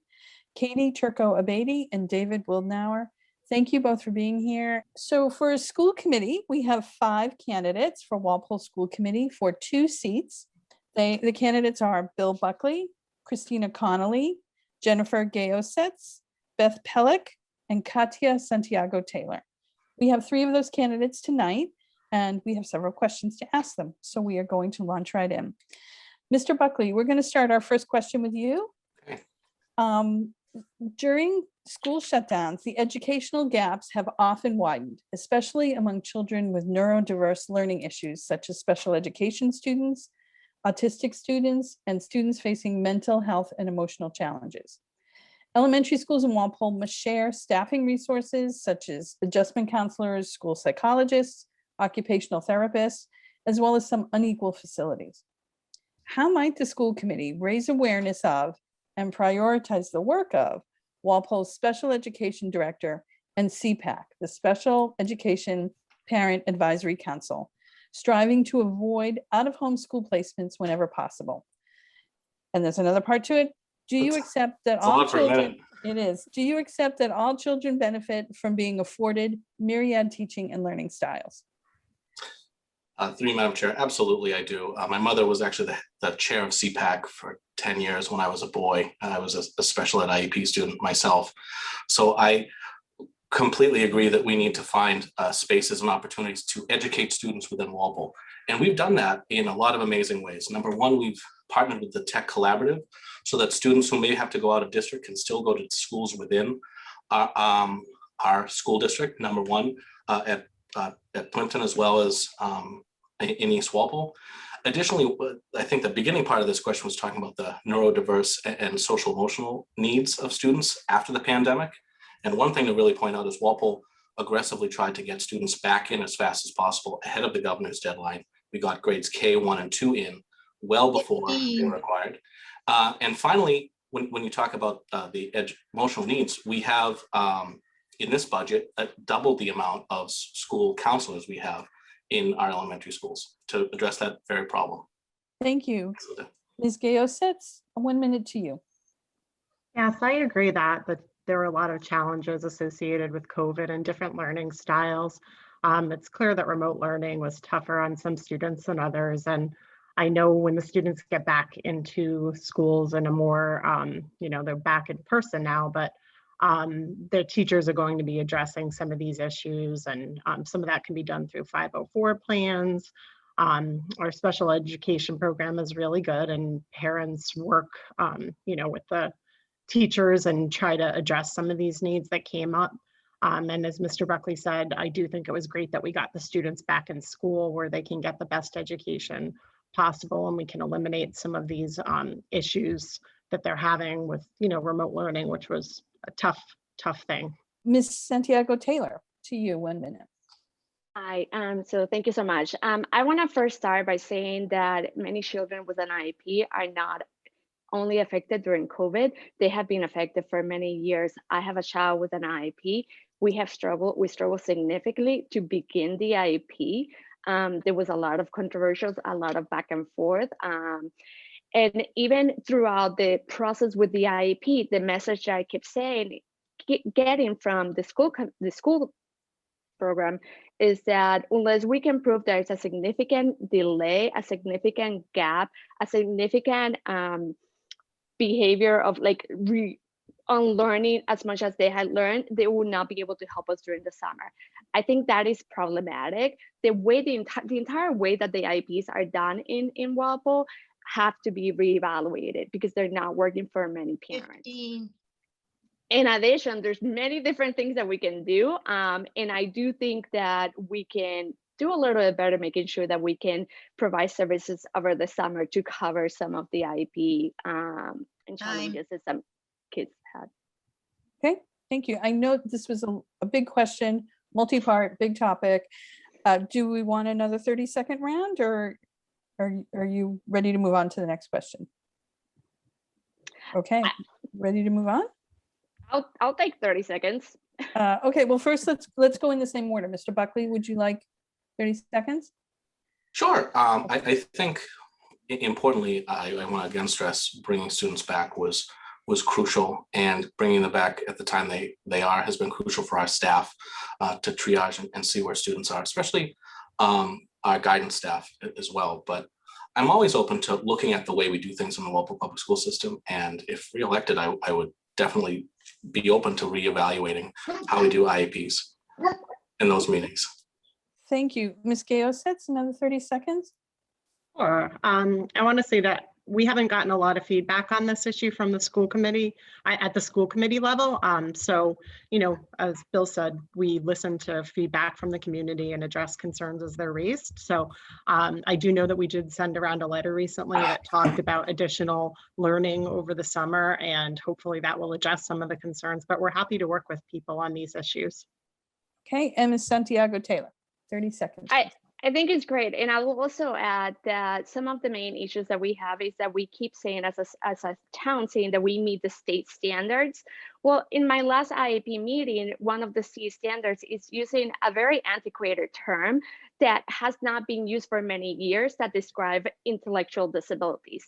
Katie Turco Abate and David Wildnauer. Thank you both for being here. So for a school committee, we have 5 candidates for Walpole School Committee for 2 seats. The candidates are Bill Buckley, Christina Connolly, Jennifer Geosits, Beth Pellick, and Katia Santiago-Taylor. We have 3 of those candidates tonight, and we have several questions to ask them. So we are going to launch right in. Mr. Buckley, we're going to start our first question with you. Okay. During school shutdowns, the educational gaps have often widened, especially among children with neurodiverse learning issues, such as special education students, autistic students, and students facing mental health and emotional challenges. Elementary schools in Walpole must share staffing resources such as adjustment counselors, school psychologists, occupational therapists, as well as some unequal facilities. How might the school committee raise awareness of and prioritize the work of Walpole's Special Education Director and CPAC, the Special Education Parent Advisory Council, striving to avoid out-of-home school placements whenever possible? And there's another part to it. Do you accept that all children, do you accept that all children benefit from being afforded myriad teaching and learning styles? Through you, Madam Chair, absolutely I do. My mother was actually the chair of CPAC for 10 years when I was a boy. I was a special ed IEP student myself. So I completely agree that we need to find spaces and opportunities to educate students within Walpole. And we've done that in a lot of amazing ways. Number one, we've partnered with the Tech Collaborative so that students who may have to go out of district can still go to schools within our school district, number one, at Plimpton, as well as in East Walpole. Additionally, I think the beginning part of this question was talking about the neurodiverse and social emotional needs of students after the pandemic. And one thing to really point out is Walpole aggressively tried to get students back in as fast as possible ahead of the governor's deadline. We got grades K, 1, and 2 in well before they were required. And finally, when you talk about the emotional needs, we have in this budget doubled the amount of school counselors we have in our elementary schools to address that very problem. Thank you. Ms. Geosits, 1 minute to you. Yes, I agree that there were a lot of challenges associated with COVID and different learning styles. It's clear that remote learning was tougher on some students than others. And I know when the students get back into schools in a more, they're back in person now, but the teachers are going to be addressing some of these issues, and some of that can be done through 504 plans. Our special education program is really good, and parents work, with the teachers and try to address some of these needs that came up. And as Mr. Buckley said, I do think it was great that we got the students back in school where they can get the best education possible, and we can eliminate some of these issues that they're having with, remote learning, which was a tough thing. Ms. Santiago-Taylor, to you, 1 minute. Hi, so thank you so much. I want to first start by saying that many children with an IEP are not only affected during COVID, they have been affected for many years. I have a child with an IEP. We struggled significantly to begin the IEP. There was a lot of controversials, a lot of back and forth. And even throughout the process with the IEP, the message I keep saying, getting from the school program is that unless we can prove there's a significant delay, a significant gap, a significant behavior of like unlearning as much as they had learned, they will not be able to help us during the summer. I think that is problematic. The way the entire way that the IEPs are done in Walpole have to be reevaluated because they're not working for many parents. 15. In addition, there's many different things that we can do. And I do think that we can do a little bit better making sure that we can provide services over the summer to cover some of the IEP and challenges that some kids had. Okay, thank you. I know this was a big question, multi-part, big topic. Do we want another 30-second round, or are you ready to move on to the next question? Okay, ready to move on? I'll take 30 seconds. Okay, well, first let's go in the same order. Mr. Buckley, would you like 30 seconds? Sure. I think importantly, I want to again stress bringing students back was crucial, and bringing them back at the time they are has been crucial for our staff to triage and see where students are, especially our guidance staff as well. But I'm always open to looking at the way we do things in the Walpole public school system, and if reelected, I would definitely be open to reevaluating how we do IEPs in those meetings. Thank you. Ms. Geosits, another 30 seconds. Sure. I want to say that we haven't gotten a lot of feedback on this issue from the school committee at the school committee level. So, as Bill said, we listen to feedback from the community and address concerns as they're raised. So I do know that we did send around a letter recently that talked about additional learning over the summer, and hopefully that will address some of the concerns, but we're happy to work with people on these issues. Okay, and Ms. Santiago-Taylor, 30 seconds. I think it's great. And I will also add that some of the main issues that we have is that we keep saying as a town saying that we meet the state standards. Well, in my last IEP meeting, one of the state standards is using a very antiquated term that has not been used for many years that describe intellectual disabilities.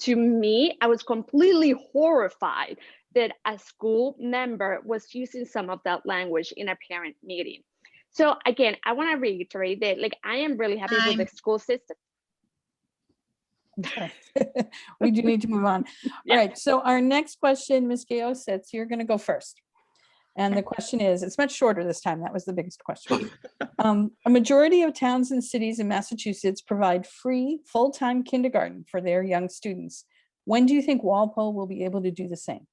To me, I was completely horrified that a school member was using some of that language in a parent meeting. So again, I want to reiterate that I am really happy with the school system. Okay. We do need to move on. Yeah. All right, so our next question, Ms. Geosits, you're going to go first. And the question is, it's much shorter this time. That was the biggest question. A majority of towns and cities in Massachusetts provide free full-time kindergarten for their young students. When do you think Walpole will be able to do the same?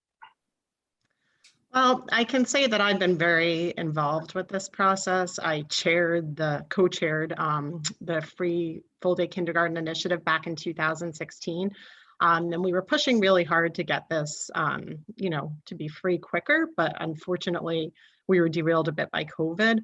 Well, I can say that I've been very involved with this process. I co-chaired the free full-day kindergarten initiative back in 2016. And we were pushing really hard to get this, to be free quicker, but unfortunately we were derailed a bit by COVID.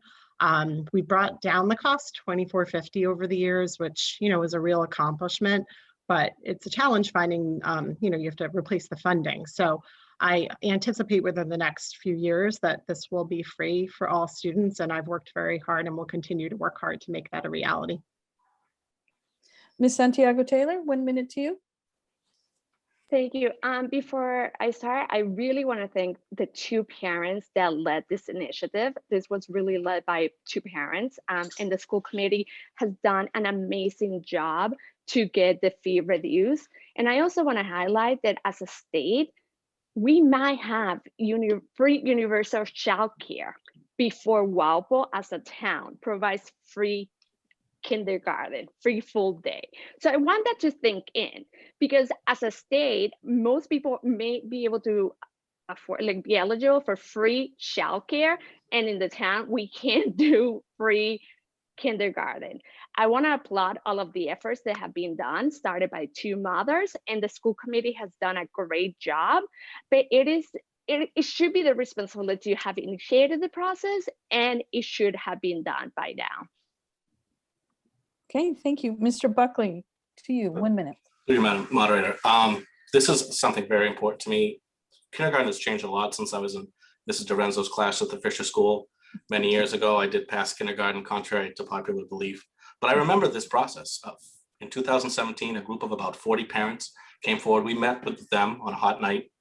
We brought down the cost $24.50 over the years, which, was a real accomplishment, but it's a challenge finding, you have to replace the funding. So I anticipate within the next few years that this will be free for all students, and I've worked very hard and will continue to work hard to make that a reality. Ms. Santiago-Taylor, 1 minute to you. Thank you. Before I start, I really want to thank the two parents that led this initiative. This was really led by two parents, and the school committee has done an amazing job to get the fee reduced. And I also want to highlight that as a state, we might have free universal childcare before Walpole as a town provides free kindergarten, free full day. So I want that to sink in, because as a state, most people may be able to afford, be eligible for free childcare, and in the town, we can't do free kindergarten. I want to applaud all of the efforts that have been done, started by two mothers, and the school committee has done a great job, but it should be the responsibility to have initiated the process, and it should have been done by now. Okay, thank you. Mr. Buckley, to you, 1 minute. Through you, Madam Moderator. This is something very important to me. Kindergarten has changed a lot since I was in Mrs. Dorenzo's class at the Fisher School. Many years ago, I did pass kindergarten, contrary to popular belief. But I remember this process. In 2017, a group of about 40 parents came forward. We met with them on a hot night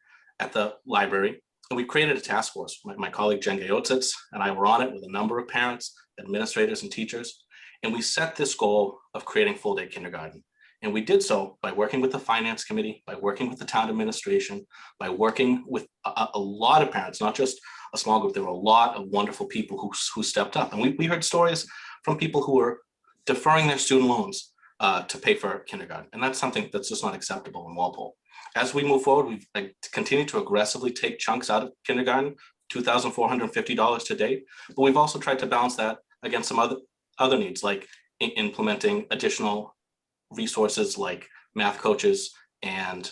at the library, and we created a task force. My colleague Jen Geosits and I were on it with a number of parents, administrators, and teachers. And we set this goal of creating full-day kindergarten. And we did so by working with the finance committee, by working with the town administration, by working with a lot of parents, not just a small group. There were a lot of wonderful people who stepped up. And we heard stories from people who were deferring their student loans to pay for kindergarten. And that's something that's just not acceptable in Walpole. As we move forward, we've continued to aggressively take chunks out of kindergarten, $2,450 to date. But we've also tried to balance that against some other needs, like implementing additional resources like math coaches and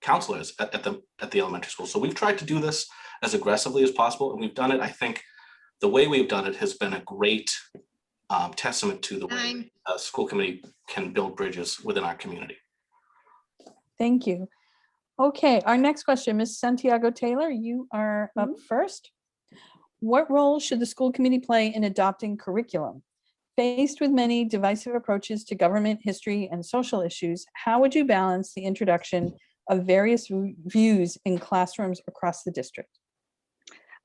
counselors at the elementary school. So we've tried to do this as aggressively as possible, and we've done it. I think the way we've done it has been a great testament to the way a school committee can build bridges within our community. Thank you. Okay, our next question, Ms. Santiago-Taylor, you are up first. What role should the school committee play in adopting curriculum? Faced with many divisive approaches to government, history, and social issues, how would you balance the introduction of various views in classrooms across the district?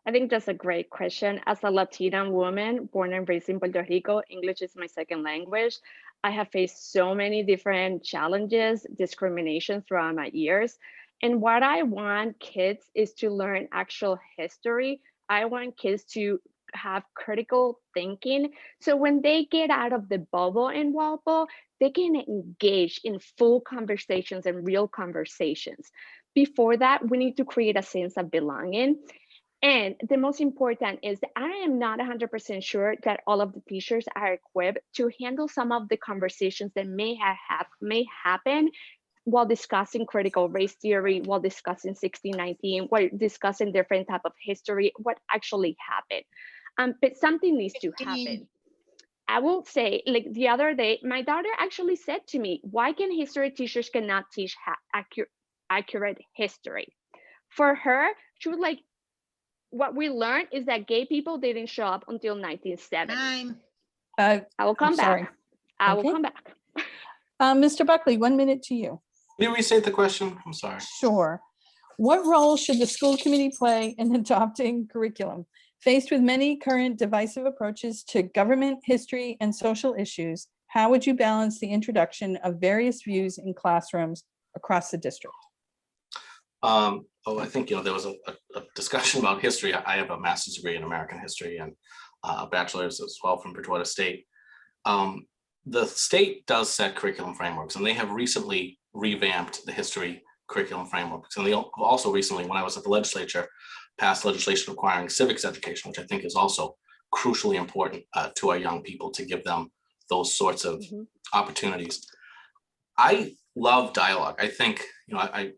I think that's a great question. As a Latina woman born and raised in Puerto Rico, English is my second language. I have faced so many different challenges, discrimination throughout my years. And what I want kids is to learn actual history. I want kids to have critical thinking. So when they get out of the bubble in Walpole, they can engage in full conversations and real conversations. Before that, we need to create a sense of belonging. And the most important is that I am not 100% sure that all of the teachers are equipped to handle some of the conversations that may happen while discussing critical race theory, while discussing 1619, while discussing different type of history, what actually happened. But something needs to happen. I will say, like the other day, my daughter actually said to me, why can history teachers cannot teach accurate history? For her, she was like, what we learned is that gay people didn't show up until 1970. I will come back. I will come back. Mr. Buckley, 1 minute to you. Can you restate the question? I'm sorry. Sure. What role should the school committee play in adopting curriculum? Faced with many current divisive approaches to government, history, and social issues, how would you balance the introduction of various views in classrooms across the district? I think, there was a discussion about history. I have a master's degree in American history and a bachelor's as well from Bridgewater State. The state does set curriculum frameworks, and they have recently revamped the history curriculum frameworks. And they also recently, when I was at the legislature, passed legislation requiring civics education, which I think is also crucially important to our young people, to give them those sorts of opportunities. I love dialogue. I think, I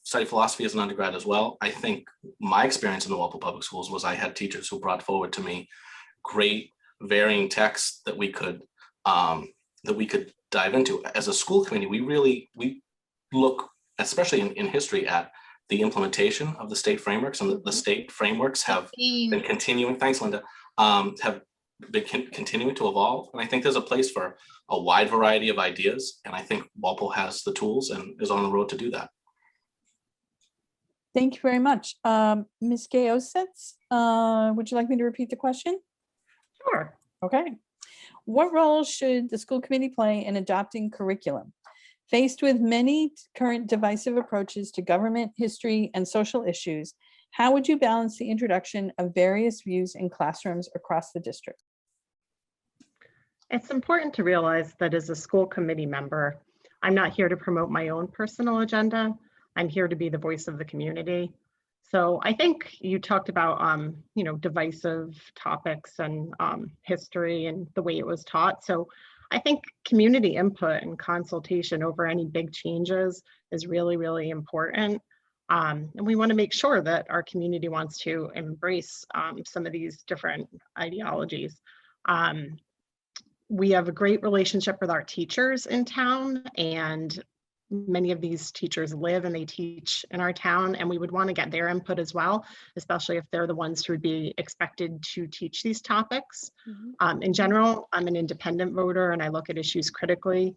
studied philosophy as an undergrad as well. I think my experience in the Walpole Public Schools was I had teachers who brought forward to me great varying texts that we could dive into. As a school committee, we look, especially in history, at the implementation of the state frameworks, and the state frameworks have been continuing. Thanks, Linda. Have been continuing to evolve, and I think there's a place for a wide variety of ideas, and I think Walpole has the tools and is on the road to do that. Thank you very much. Ms. Geosits, would you like me to repeat the question? Sure. Okay. What role should the school committee play in adopting curriculum? Faced with many current divisive approaches to government, history, and social issues, how would you balance the introduction of various views in classrooms across the district? It's important to realize that as a school committee member, I'm not here to promote my own personal agenda. I'm here to be the voice of the community. So I think you talked about, divisive topics and history and the way it was taught. So I think community input and consultation over any big changes is really, really important. And we want to make sure that our community wants to embrace some of these different ideologies. We have a great relationship with our teachers in town, and many of these teachers live and they teach in our town, and we would want to get their input as well, especially if they're the ones who would be expected to teach these topics. In general, I'm an independent voter and I look at issues critically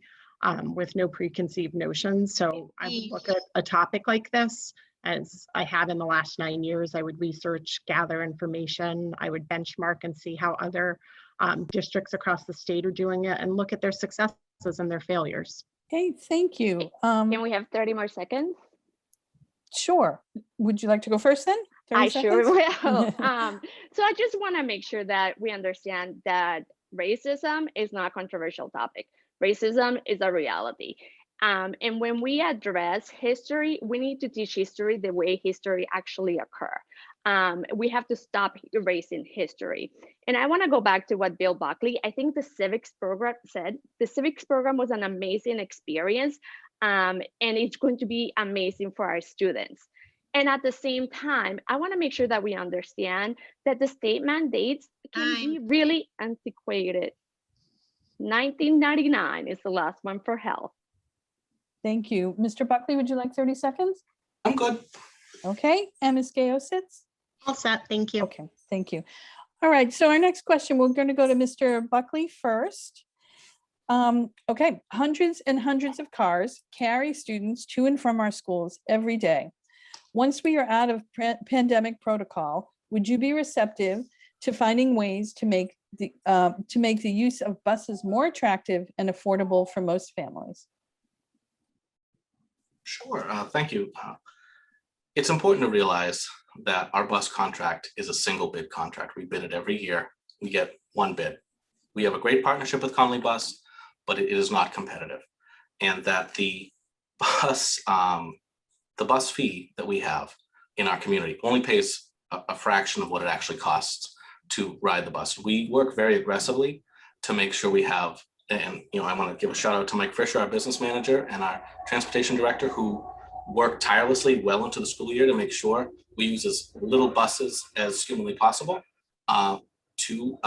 with no preconceived notions. So I would look at a topic like this, as I have in the last 9 years. I would research, gather information, I would benchmark and see how other districts across the state are doing it and look at their successes and their failures. Okay, thank you. Can we have 30 more seconds? Sure. Would you like to go first then? 30 I sure seconds? will. So I just want to make sure that we understand that racism is not a controversial topic. Racism is a reality. And when we address history, we need to teach history the way history actually occur. We have to stop erasing history. And I want to go back to what Bill Buckley, I think the civics program said. The civics program was an amazing experience, and it's going to be amazing for our students. And at the same time, I want to make sure that we understand that the state mandates can be really antiquated. 1999 is the last one for health. Thank you. Mr. Buckley, would you like 30 seconds? I'm good. Okay, and Ms. Geosits? All set, thank you. Okay, thank you. All right, so our next question, we're going to go to Mr. Buckley first. Okay, hundreds and hundreds of cars carry students to and from our schools every day. Once we are out of pandemic protocol, would you be receptive to finding ways to make the use of buses more attractive and affordable for most families? Sure, thank you. It's important to realize that our bus contract is a single bid contract. We bid it every year. We get one bid. We have a great partnership with Conley Bus, but it is not competitive. And that the bus fee that we have in our community only pays a fraction of what it actually costs to ride the bus. We work very aggressively to make sure we have, and I want to give a shout out to Mike Fisher, our business manager, and our transportation director, who work tirelessly well into the school year to make sure we use as little buses as humanly possible to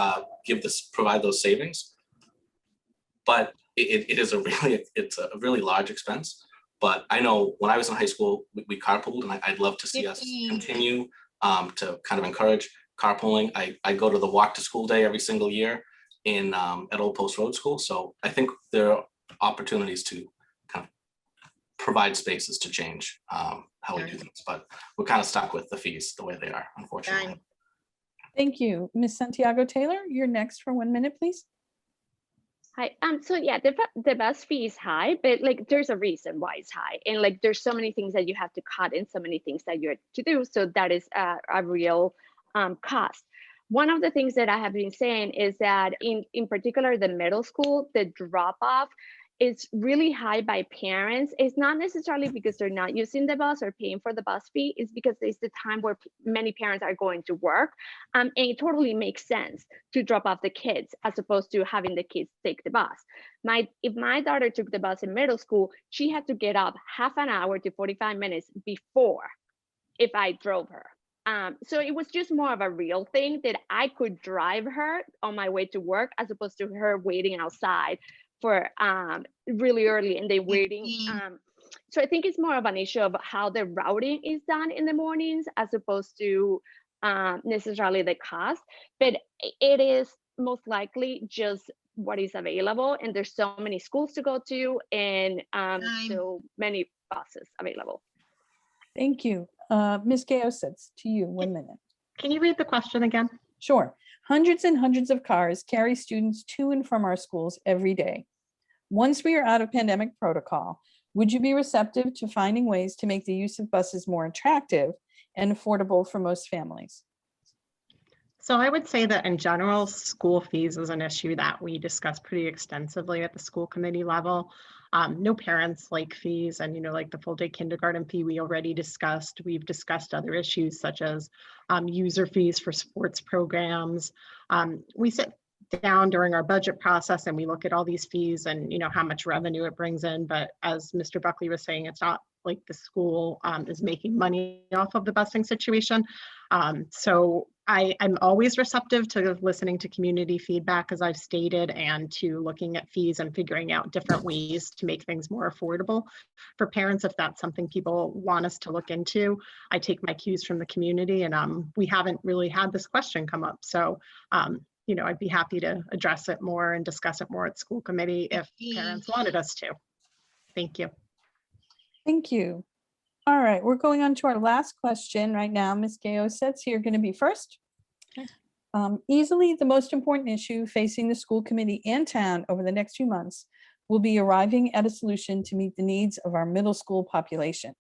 provide those savings. But it's a really large expense. But I know when I was in high school, we carpooled, and I'd love to see us continue to kind of encourage carpooling. I go to the walk to school day every single year at Old Post Road School. So I think there are opportunities to kind of provide spaces to change how we do things, but we're kind of stuck with the fees the way they are, unfortunately. Thank you. Ms. Santiago-Taylor, you're next for 1 minute, please. Hi. So yeah, the bus fee is high, but like there's a reason why it's high, and like there's so many things that you have to cut and so many things that you have to do. So that is a real cost. One of the things that I have been saying is that in particular the middle school, the drop off is really high by parents. It's not necessarily because they're not using the bus or paying for the bus fee. It's because it's the time where many parents are going to work. And it totally makes sense to drop off the kids as opposed to having the kids take the bus. If my daughter took the bus in middle school, she had to get up half an hour to 45 minutes before if I drove her. So it was just more of a real thing that I could drive her on my way to work as opposed to her waiting outside for really early and they waiting. So I think it's more of an issue of how the routing is done in the mornings as opposed to necessarily the cost, but it is most likely just what is available, and there's so many schools to go to and so many buses available. Thank you. Ms. Geosits, to you, 1 minute. Can you read the question again? Sure. Hundreds and hundreds of cars carry students to and from our schools every day. Once we are out of pandemic protocol, would you be receptive to finding ways to make the use of buses more attractive and affordable for most families? So I would say that in general, school fees is an issue that we discuss pretty extensively at the school committee level. No parents like fees, and like the full day kindergarten fee we already discussed. We've discussed other issues such as user fees for sports programs. We sit down during our budget process and we look at all these fees and how much revenue it brings in. But as Mr. Buckley was saying, it's not like the school is making money off of the busing situation. So I'm always receptive to listening to community feedback, as I've stated, and to looking at fees and figuring out different ways to make things more affordable for parents if that's something people want us to look into. I take my cues from the community, and we haven't really had this question come up. So, you know, I'd be happy to address it more and discuss it more at school committee if parents wanted us to. Thank you. Thank you. All right, we're going on to our last question right now. Ms. Geosits, you're going to be first. Okay. Easily the most important issue facing the school committee and town over the next few months will be arriving at a solution to meet the needs of our middle school population.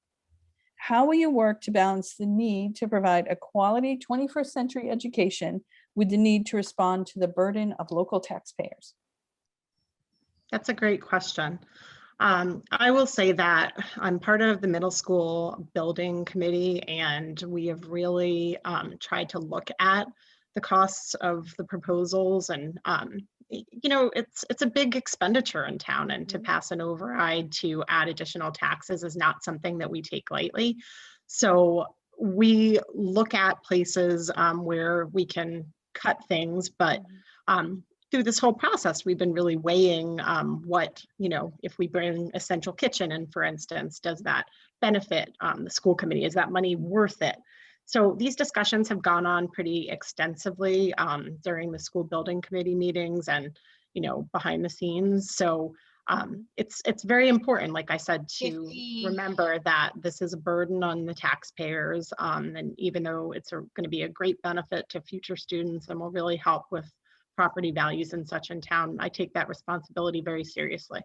How will you work to balance the need to provide a quality 21st century education with the need to respond to the burden of local taxpayers? That's a great question. I will say that I'm part of the middle school building committee, and we have really tried to look at the costs of the proposals. And you know, it's a big expenditure in town, and to pass an override to add additional taxes is not something that we take lightly. So we look at places where we can cut things, but through this whole process, we've been really weighing what, you know, if we bring a central kitchen in, for instance, does that benefit the school committee? Is that money worth it? So these discussions have gone on pretty extensively during the school building committee meetings and, you know, behind the scenes. So it's very important, like I said, to remember that this is a burden on the taxpayers. And even though it's going to be a great benefit to future students and will really help with property values and such in town, I take that responsibility very seriously.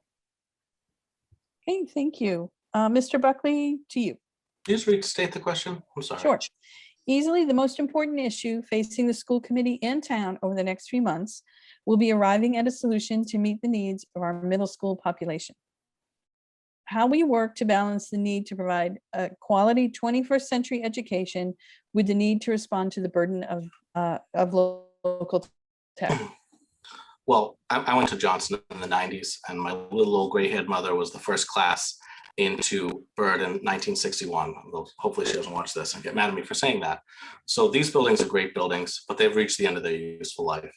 Okay, thank you. Mr. Buckley, to you. Please restate the question. I'm sorry. Sure. Easily the most important issue facing the school committee and town over the next few months will be arriving at a solution to meet the needs of our middle school population. How we work to balance the need to provide a quality 21st century education with the need to respond to the burden of local tax. Well, I went to Johnson in the 90s, and my little old gray-haired mother was the first class into Bird in 1961. Hopefully she doesn't watch this and get mad at me for saying that. So these buildings are great buildings, but they've reached the end of their useful life.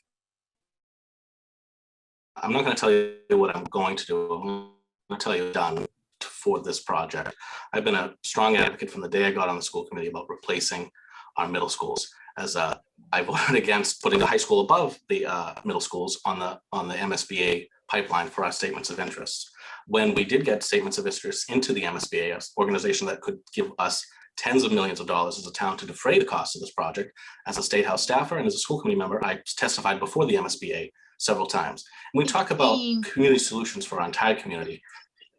I'm not going to tell you what I'm going to do. I'm going to tell you what I've done for this project. I've been a strong advocate from the day I got on the school committee about replacing our middle schools. As I voted against putting the high school above the middle schools on the MSBA pipeline for our statements of interest. When we did get statements of interest into the MSBA, an organization that could give us tens of millions of dollars as a town to defray the cost of this project, as a State House staffer and as a school committee member, I testified before the MSBA several times. And we talk about community solutions for our entire community.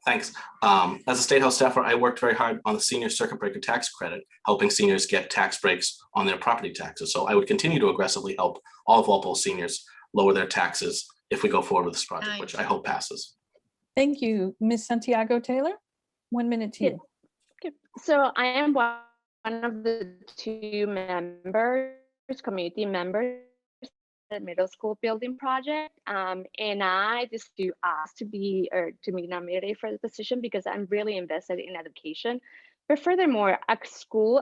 Thanks. As a State House staffer, I worked very hard on the senior circuit breaker tax credit, helping seniors get tax breaks on their property taxes. So I would continue to aggressively help all of Walpole seniors lower their taxes if we go forward with this project, which I hope passes. Thank you. Ms. Santiago-Taylor, 1 minute to you. Okay. So I am one of the two members, community members, the middle school building project, and I just do ask to be nominated for the position because I'm really invested in education. But furthermore, a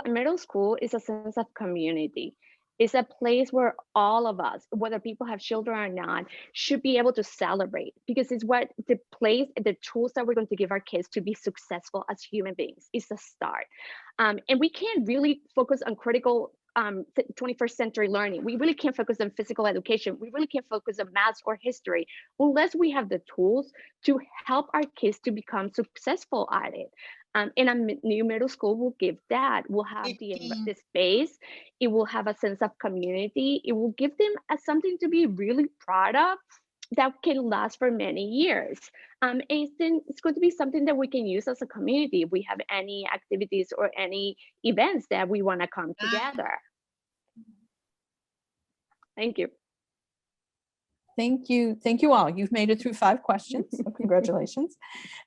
middle school is a sense of community. It's a place where all of us, whether people have children or not, should be able to celebrate, because it's what the place, the tools that we're going to give our kids to be successful as human beings is a start. And we can't really focus on critical 21st century learning. We really can't focus on physical education. We really can't focus on math or history unless we have the tools to help our kids to become successful at it. And a new middle school will give that. We'll have the space. It will have a sense of community. It will give them something to be really proud of that can last for many years. And then it's going to be something that we can use as a community if we have any activities or any events that we want to come together. Thank you. Thank you. Thank you all. You've made it through 5 questions. So congratulations.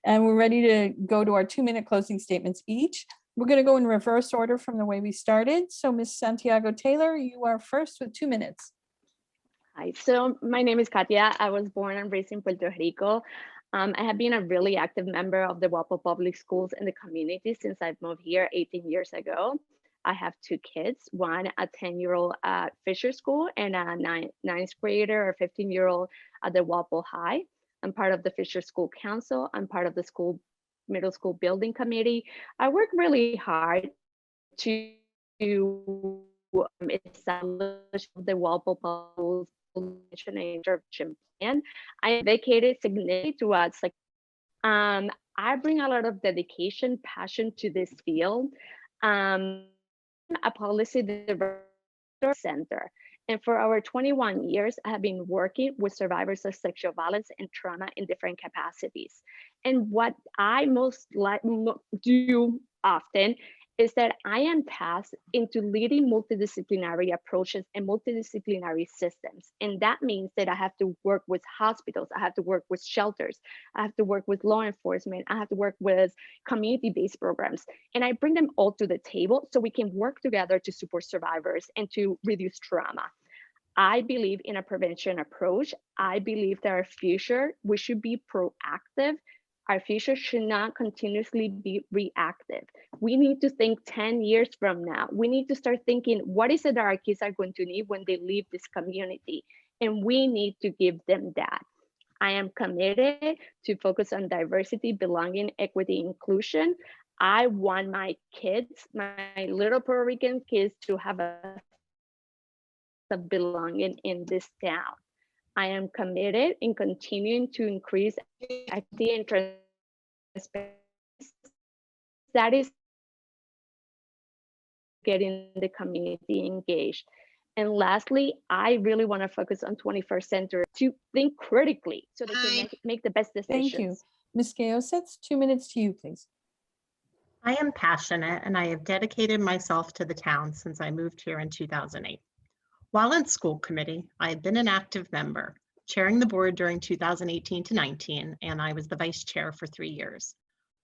And we're ready to go to our 2-minute closing statements each. We're going to go in reverse order from the way we started. So Ms. Santiago-Taylor, you are first with 2 minutes. Hi, so my name is Katia. I was born and raised in Puerto Rico. I have been a really active member of the Walpole Public Schools in the community since I've moved here 18 years ago. I have two kids, one a 10-year-old at Fisher School and a ninth grader or 15-year-old at the Walpole High. I'm part of the Fisher School Council. I'm part of the middle school building committee. I work really hard to establish the Walpole Public School intervention plan. I dedicated significantly towards I bring a lot of dedication, passion to this field. A policy development center. And for our 21 years, I have been working with survivors of sexual violence and trauma in different capacities. And what I most do often is that I am tasked into leading multidisciplinary approaches and multidisciplinary systems. And that means that I have to work with hospitals, I have to work with shelters, I have to work with law enforcement, I have to work with community-based programs. And I bring them all to the table so we can work together to support survivors and to reduce trauma. I believe in a prevention approach. I believe that our future, we should be proactive. Our future should not continuously be reactive. We need to think 10 years from now. We need to start thinking, what is it that our kids are going to need when they leave this community? And we need to give them that. I am committed to focus on diversity, belonging, equity, inclusion. I want my kids, my little Puerto Rican kids, to have a belonging in this town. I am committed in continuing to increase equity and transparency. That is getting the community engaged. And lastly, I really want to focus on 21st century to think critically so they can make the best decisions. Thank you. Ms. Geosits, 2 minutes to you, please. I am passionate and I have dedicated myself to the town since I moved here in 2008. While in school committee, I have been an active member, chairing the board during 2018 to 19, and I was the vice chair for 3 years.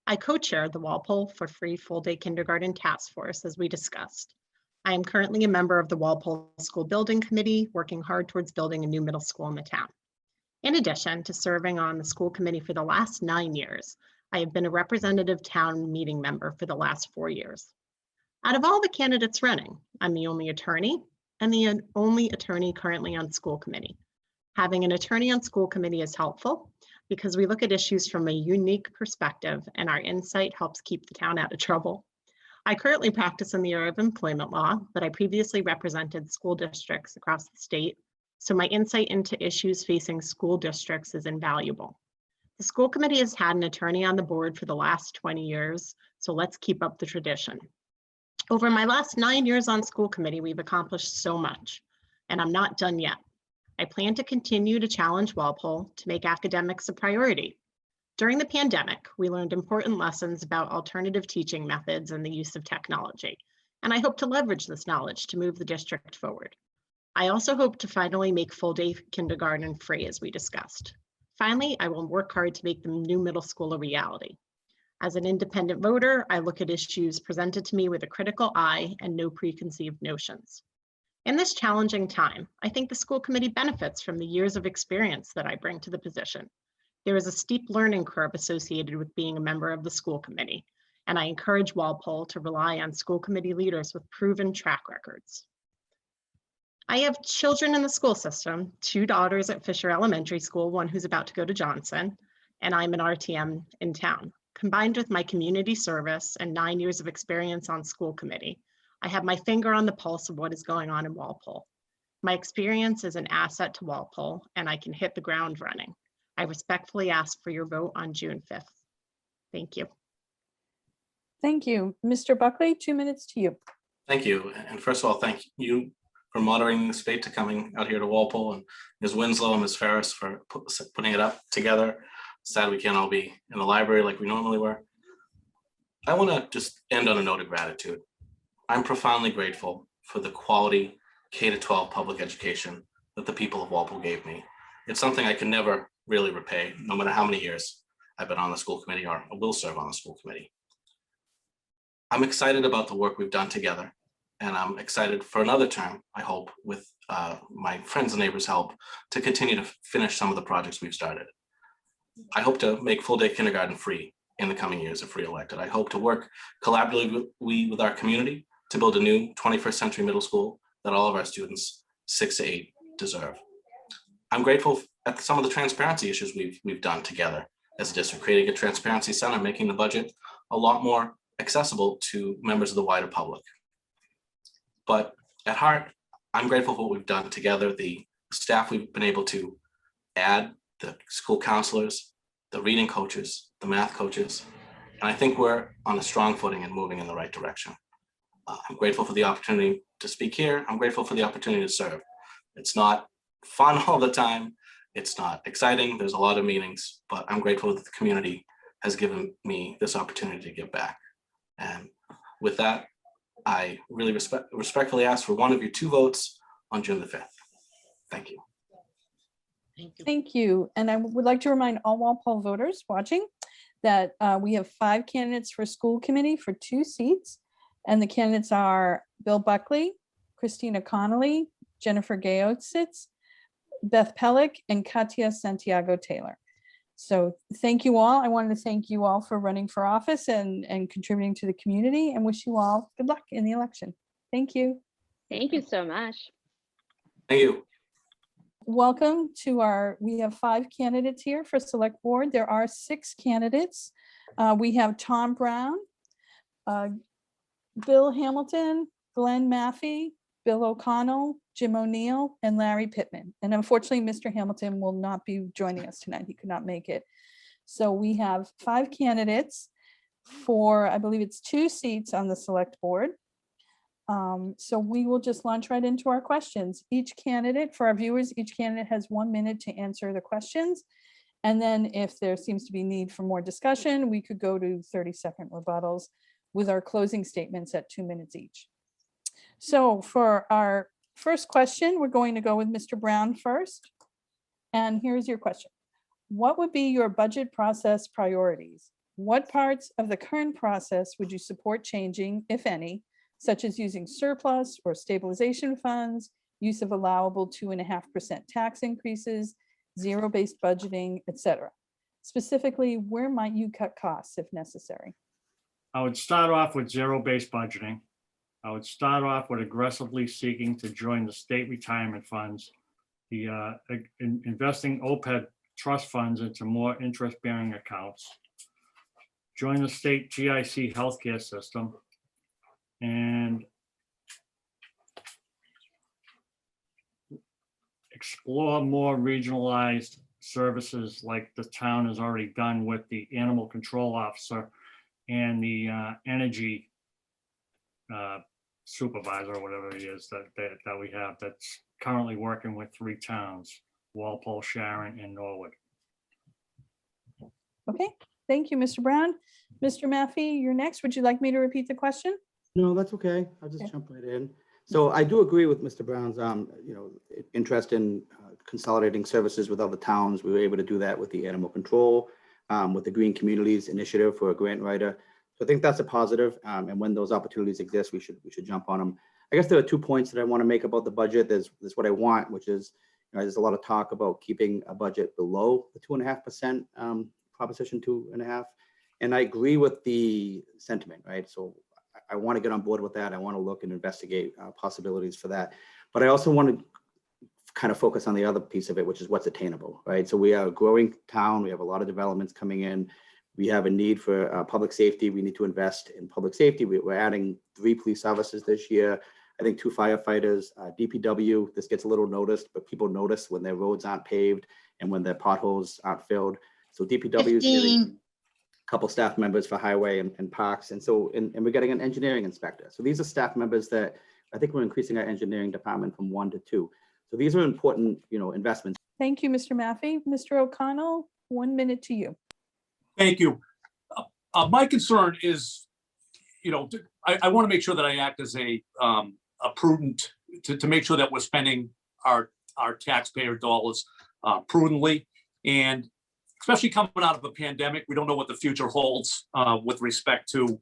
I co-chaired the Walpole for Free Full Day Kindergarten Task Force, as we discussed. I am currently a member of the Walpole School Building Committee, working hard towards building a new middle school in the town. In addition to serving on the school committee for the last 9 years, I have been a representative town meeting member for the last 4 years. Out of all the candidates running, I'm the only attorney and the only attorney currently on school committee. Having an attorney on school committee is helpful because we look at issues from a unique perspective and our insight helps keep the town out of trouble. I currently practice in the area of employment law, but I previously represented school districts across the state, so my insight into issues facing school districts is invaluable. The school committee has had an attorney on the board for the last 20 years, so let's keep up the tradition. Over my last 9 years on school committee, we've accomplished so much, and I'm not done yet. I plan to continue to challenge Walpole to make academics a priority. During the pandemic, we learned important lessons about alternative teaching methods and the use of technology, and I hope to leverage this knowledge to move the district forward. I also hope to finally make full-day kindergarten free, as we discussed. Finally, I will work hard to make the new middle school a reality. As an independent voter, I look at issues presented to me with a critical eye and no preconceived notions. In this challenging time, I think the school committee benefits from the years of experience that I bring to the position. There is a steep learning curve associated with being a member of the school committee, and I encourage Walpole to rely on school committee leaders with proven track records. I have children in the school system, 2 daughters at Fisher Elementary School, one who's about to go to Johnson, and I'm an RTM in town. Combined with my community service and 9 years of experience on school committee, I have my finger on the pulse of what is going on in Walpole. My experience is an asset to Walpole, and I can hit the ground running. I respectfully ask for your vote on June 5th. Thank you. Thank you. Mr. Buckley, 2 minutes to you. Thank you. And first of all, thank you for moderating this debate, to coming out here to Walpole, and Ms. Winslow and Ms. Farris for putting it up together. Sad we can't all be in the library like we normally were. I want to just end on a note of gratitude. I'm profoundly grateful for the quality K-12 public education that the people of Walpole gave me. It's something I can never really repay, no matter how many years I've been on the school committee or will serve on the school committee. I'm excited about the work we've done together, and I'm excited for another term, I hope, with my friends and neighbors' help, to continue to finish some of the projects we've started. I hope to make full-day kindergarten free in the coming years if re-elected. I hope to work collaboratively with our community to build a new 21st century middle school that all of our students, 6 to 8, deserve. I'm grateful at some of the transparency issues we've done together as a district, creating a transparency center, making the budget a lot more accessible to members of the wider public. But at heart, I'm grateful for what we've done together, the staff we've been able to add, the school counselors, the reading coaches, the math coaches, and I think we're on a strong footing and moving in the right direction. I'm grateful for the opportunity to speak here. I'm grateful for the opportunity to serve. It's not fun all the time. It's not exciting. There's a lot of meetings, but I'm grateful that the community has given me this opportunity to give back. And with that, I really respectfully ask for one of your 2 votes on June the 5th. Thank you. Thank you. And I would like to remind all Walpole voters watching that we have 5 candidates for school committee for 2 seats. And the candidates are Bill Buckley, Christina Connolly, Jennifer Geosits, Beth Pellick, and Katia Santiago-Taylor. So thank you all. I wanted to thank you all for running for office and contributing to the community, and wish you all good luck in the election. Thank you. Thank you so much. Thank you. Welcome to we have 5 candidates here for select board. There are 6 candidates. We have Tom Brown, Bill Hamilton, Glenn Maffey, Bill O'Connell, Jim O'Neill, and Larry Pittman. And unfortunately, Mr. Hamilton will not be joining us tonight. He could not make it. So we have 5 candidates for, I believe it's 2 seats on the select board. So we will just launch right into our questions. Each candidate, for our viewers, each candidate has 1 minute to answer the questions. And then if there seems to be need for more discussion, we could go to 30-second rebuttals with our closing statements at 2 minutes each. So for our first question, we're going to go with Mr. Brown first. And here's your question. What would be your budget process priorities? What parts of the current process would you support changing, if any, such as using surplus or stabilization funds, use of allowable 2.5% tax increases, zero-based budgeting, etc.? Specifically, where might you cut costs if necessary? I would start off with zero-based budgeting. I would start off with aggressively seeking to join the state retirement funds, investing OPEB trust funds into more interest-bearing accounts, join the state GIC healthcare system, and explore more regionalized services like the town has already done with the animal control officer and the energy supervisor, or whatever he is that we have, that's currently working with 3 towns, Walpole, Sharon, and Norwood. Okay, thank you, Mr. Brown. Mr. Maffey, you're next. Would you like me to repeat the question? No, that's okay. I'll just Okay. jump right in. So I do agree with Mr. Brown's, interest in consolidating services with other towns. We were able to do that with the animal control, with the Green Communities Initiative for a grant writer. So I think that's a positive. And when those opportunities exist, we should jump on them. I guess there are 2 points that I want to make about the budget. There's what I want, which is, there's a lot of talk about keeping a budget below the 2.5%, Proposition 2.5. And I agree with the sentiment, right? So I want to get on board with that. I want to look and investigate possibilities for that. But I also want to kind of focus on the other piece of it, which is what's attainable, right? So we are a growing town. We have a lot of developments coming in. We have a need for public safety. We need to invest in public safety. We're adding 3 police officers this year. I think 2 firefighters, DPW. This gets a little noticed, but people notice when their roads aren't paved and when their potholes aren't filled. So DPW is getting a couple staff members for highway and parks. And so, and we're getting an engineering inspector. So these are staff members that I think we're increasing our engineering department from 1 to 2. So these are important, investments. Thank you, Mr. Maffey. Mr. O'Connell, 1 minute to you. Thank you. My concern is, I want to make sure that I act as a prudent, to make sure that we're spending our taxpayer dollars prudently. And especially coming out of a pandemic, we don't know what the future holds with respect to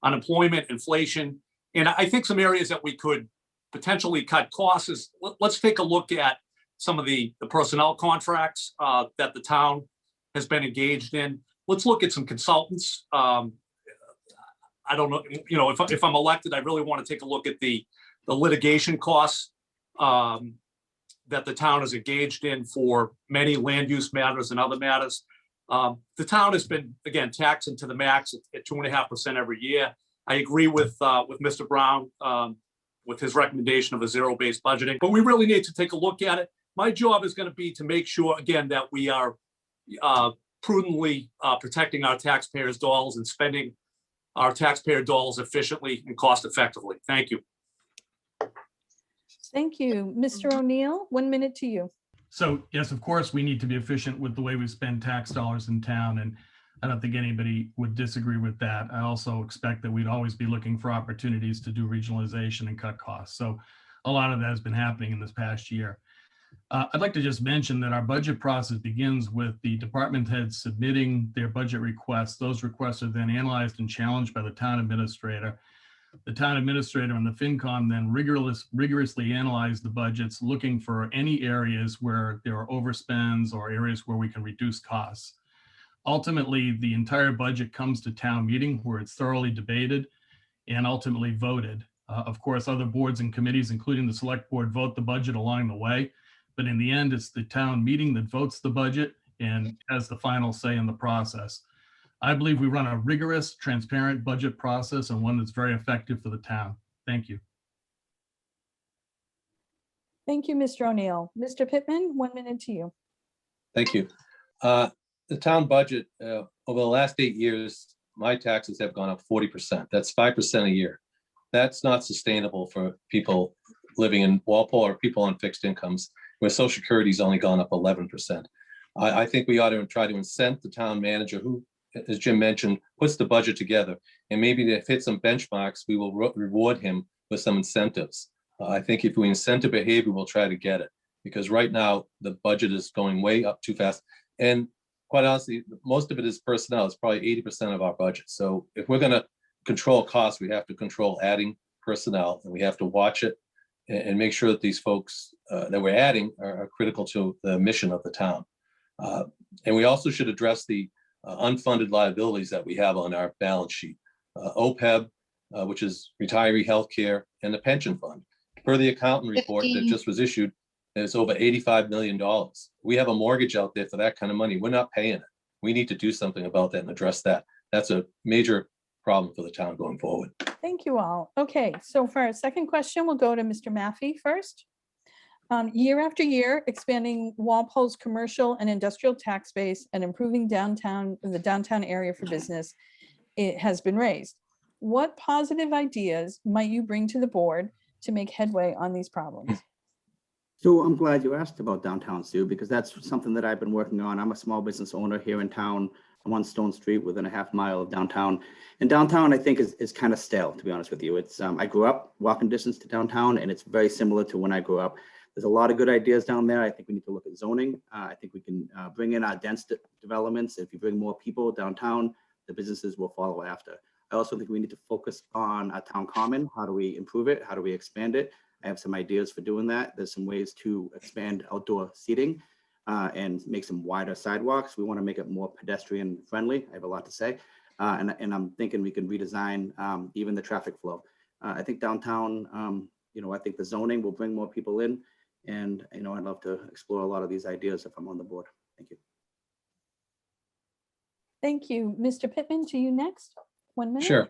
unemployment, inflation. And I think some areas that we could potentially cut costs is, let's take a look at some of the personnel contracts that the town has been engaged in. Let's look at some consultants. I don't know, if I'm elected, I really want to take a look at the litigation costs that the town is engaged in for many land use matters and other matters. The town has been, again, taxing to the max at 2.5% every year. I agree with Mr. Brown with his recommendation of a zero-based budgeting, but we really need to take a look at it. My job is going to be to make sure, again, that we are prudently protecting our taxpayers' dollars and spending our taxpayer dollars efficiently and cost effectively. Thank you. Thank you. Mr. O'Neill, 1 minute to you. So yes, of course, we need to be efficient with the way we spend tax dollars in town, and I don't think anybody would disagree with that. I also expect that we'd always be looking for opportunities to do regionalization and cut costs. So a lot of that has been happening in this past year. I'd like to just mention that our budget process begins with the department heads submitting their budget requests. Those requests are then analyzed and challenged by the town administrator. The town administrator and the FinCom then rigorously analyze the budgets, looking for any areas where there are overspends or areas where we can reduce costs. Ultimately, the entire budget comes to town meeting where it's thoroughly debated and ultimately voted. Of course, other boards and committees, including the select board, vote the budget along the way. But in the end, it's the town meeting that votes the budget and has the final say in the process. I believe we run a rigorous, transparent budget process and one that's very effective for the town. Thank you. Thank you, Mr. O'Neill. Mr. Pittman, 1 minute to you. Thank you. The town budget, over the last 8 years, my taxes have gone up 40%. That's 5% a year. That's not sustainable for people living in Walpole or people on fixed incomes, where Social Security's only gone up 11%. I think we ought to try to incent the town manager who, as Jim mentioned, puts the budget together, and maybe to hit some benchmarks, we will reward him with some incentives. I think if we incentive behavior, we'll try to get it, because right now the budget is going way up too fast. And quite honestly, most of it is personnel. It's probably 80% of our budget. So if we're going to control costs, we have to control adding personnel, and we have to watch it and make sure that these folks that we're adding are critical to the mission of the town. And we also should address the unfunded liabilities that we have on our balance sheet. OPEB, which is retiree healthcare, and the pension fund. Per the accountant report that just was issued, it's over $85 million. We have a mortgage out there for that kind of money. We're not paying it. We need to do something about that and address that. That's a major problem for the town going forward. Thank you all. Okay, so for our second question, we'll go to Mr. Maffey first. Year after year, expanding Walpole's commercial and industrial tax base and improving the downtown area for business, it has been raised. What positive ideas might you bring to the board to make headway on these problems? So I'm glad you asked about downtown, Sue, because that's something that I've been working on. I'm a small business owner here in town. I'm on Stone Street within a half mile of downtown. And downtown, I think, is kind of stale, to be honest with you. It's I grew up walking distance to downtown, and it's very similar to when I grew up. There's a lot of good ideas down there. I think we need to look at zoning. I think we can bring in our dense developments. If you bring more people downtown, the businesses will follow after. I also think we need to focus on our town common. How do we improve it? How do we expand it? I have some ideas for doing that. There's some ways to expand outdoor seating and make some wider sidewalks. We want to make it more pedestrian friendly. I have a lot to say. And I'm thinking we can redesign even the traffic flow. I think downtown, I think the zoning will bring more people in. And, I'd love to explore a lot of these ideas if I'm on the board. Thank you. Thank you. Mr. Pittman, to you next. 1 minute.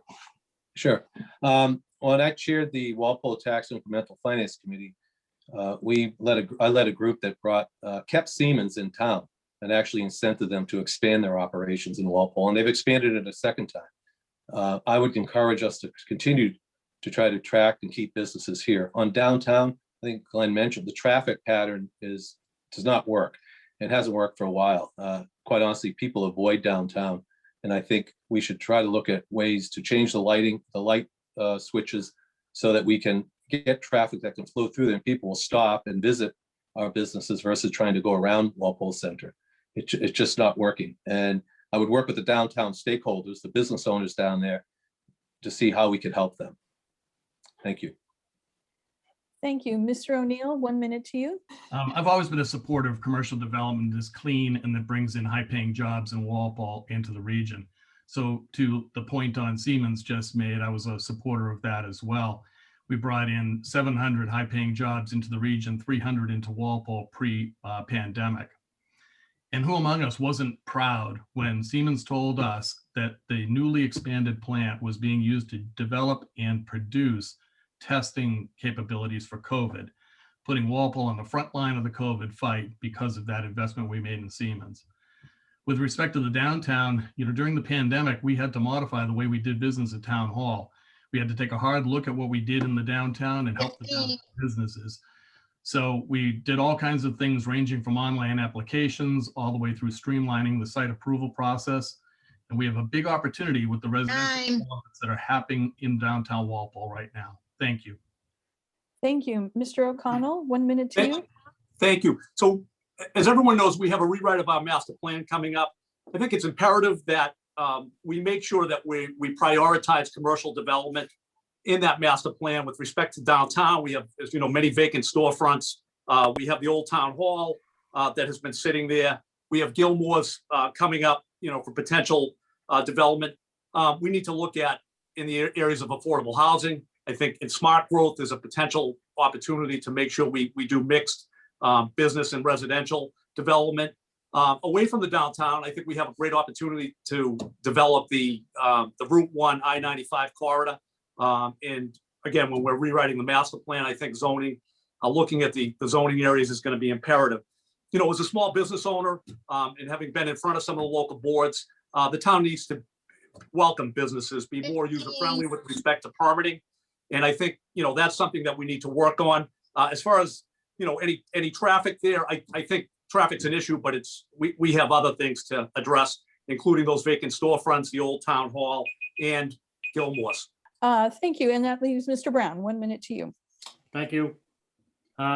Sure. When I chaired the Walpole Tax Incremental Finance Committee, I led a group that kept Siemens in town and actually incented them to expand their operations in Walpole, and they've expanded it a second time. I would encourage us to continue to try to attract and keep businesses here. On downtown, I think Glenn mentioned, the traffic pattern does not work. It hasn't worked for a while. Quite honestly, people avoid downtown, and I think we should try to look at ways to change the lighting, the light switches, so that we can get traffic that can flow through there, and people will stop and visit our businesses versus trying to go around Walpole Center. It's just not working. And I would work with the downtown stakeholders, the business owners down there, to see how we could help them. Thank you. Thank you. Mr. O'Neill, 1 minute to you. I've always been a supporter of commercial development that's clean and that brings in high-paying jobs in Walpole into the region. So to the point on Siemens just made, I was a supporter of that as well. We brought in 700 high-paying jobs into the region, 300 into Walpole pre-pandemic. And who among us wasn't proud when Siemens told us that the newly expanded plant was being used to develop and produce testing capabilities for COVID, putting Walpole on the front line of the COVID fight because of that investment we made in Siemens. With respect to the downtown, during the pandemic, we had to modify the way we did business at Town Hall. We had to take a hard look at what we did in the downtown and help the downtown businesses. So we did all kinds of things ranging from online applications all the way through streamlining the site approval process. And we have a big opportunity with the residential developments that are happening in downtown Walpole right now. Thank you. Thank you. Mr. O'Connell, 1 minute to you. Thank you. So as everyone knows, we have a rewrite of our master plan coming up. I think it's imperative that we make sure that we prioritize commercial development in that master plan. With respect to downtown, we have, as you know, many vacant storefronts. We have the old town hall that has been sitting there. We have Gilmore's coming up, for potential development. We need to look at in the areas of affordable housing. I think in smart growth, there's a potential opportunity to make sure we do mixed business and residential development. Away from the downtown, I think we have a great opportunity to develop the Route 1 I-95 corridor. And again, when we're rewriting the master plan, I think zoning, looking at the zoning areas is going to be imperative. As a small business owner and having been in front of some of the local boards, the town needs to welcome businesses, be more user-friendly with respect to permitting. And I think, that's something that we need to work on. As far as, any traffic there, I think traffic's an issue, but we have other things to address, including those vacant storefronts, the old town hall, and Gilmore's. Thank you. And that leaves Mr. Brown. 1 minute to you. Thank you.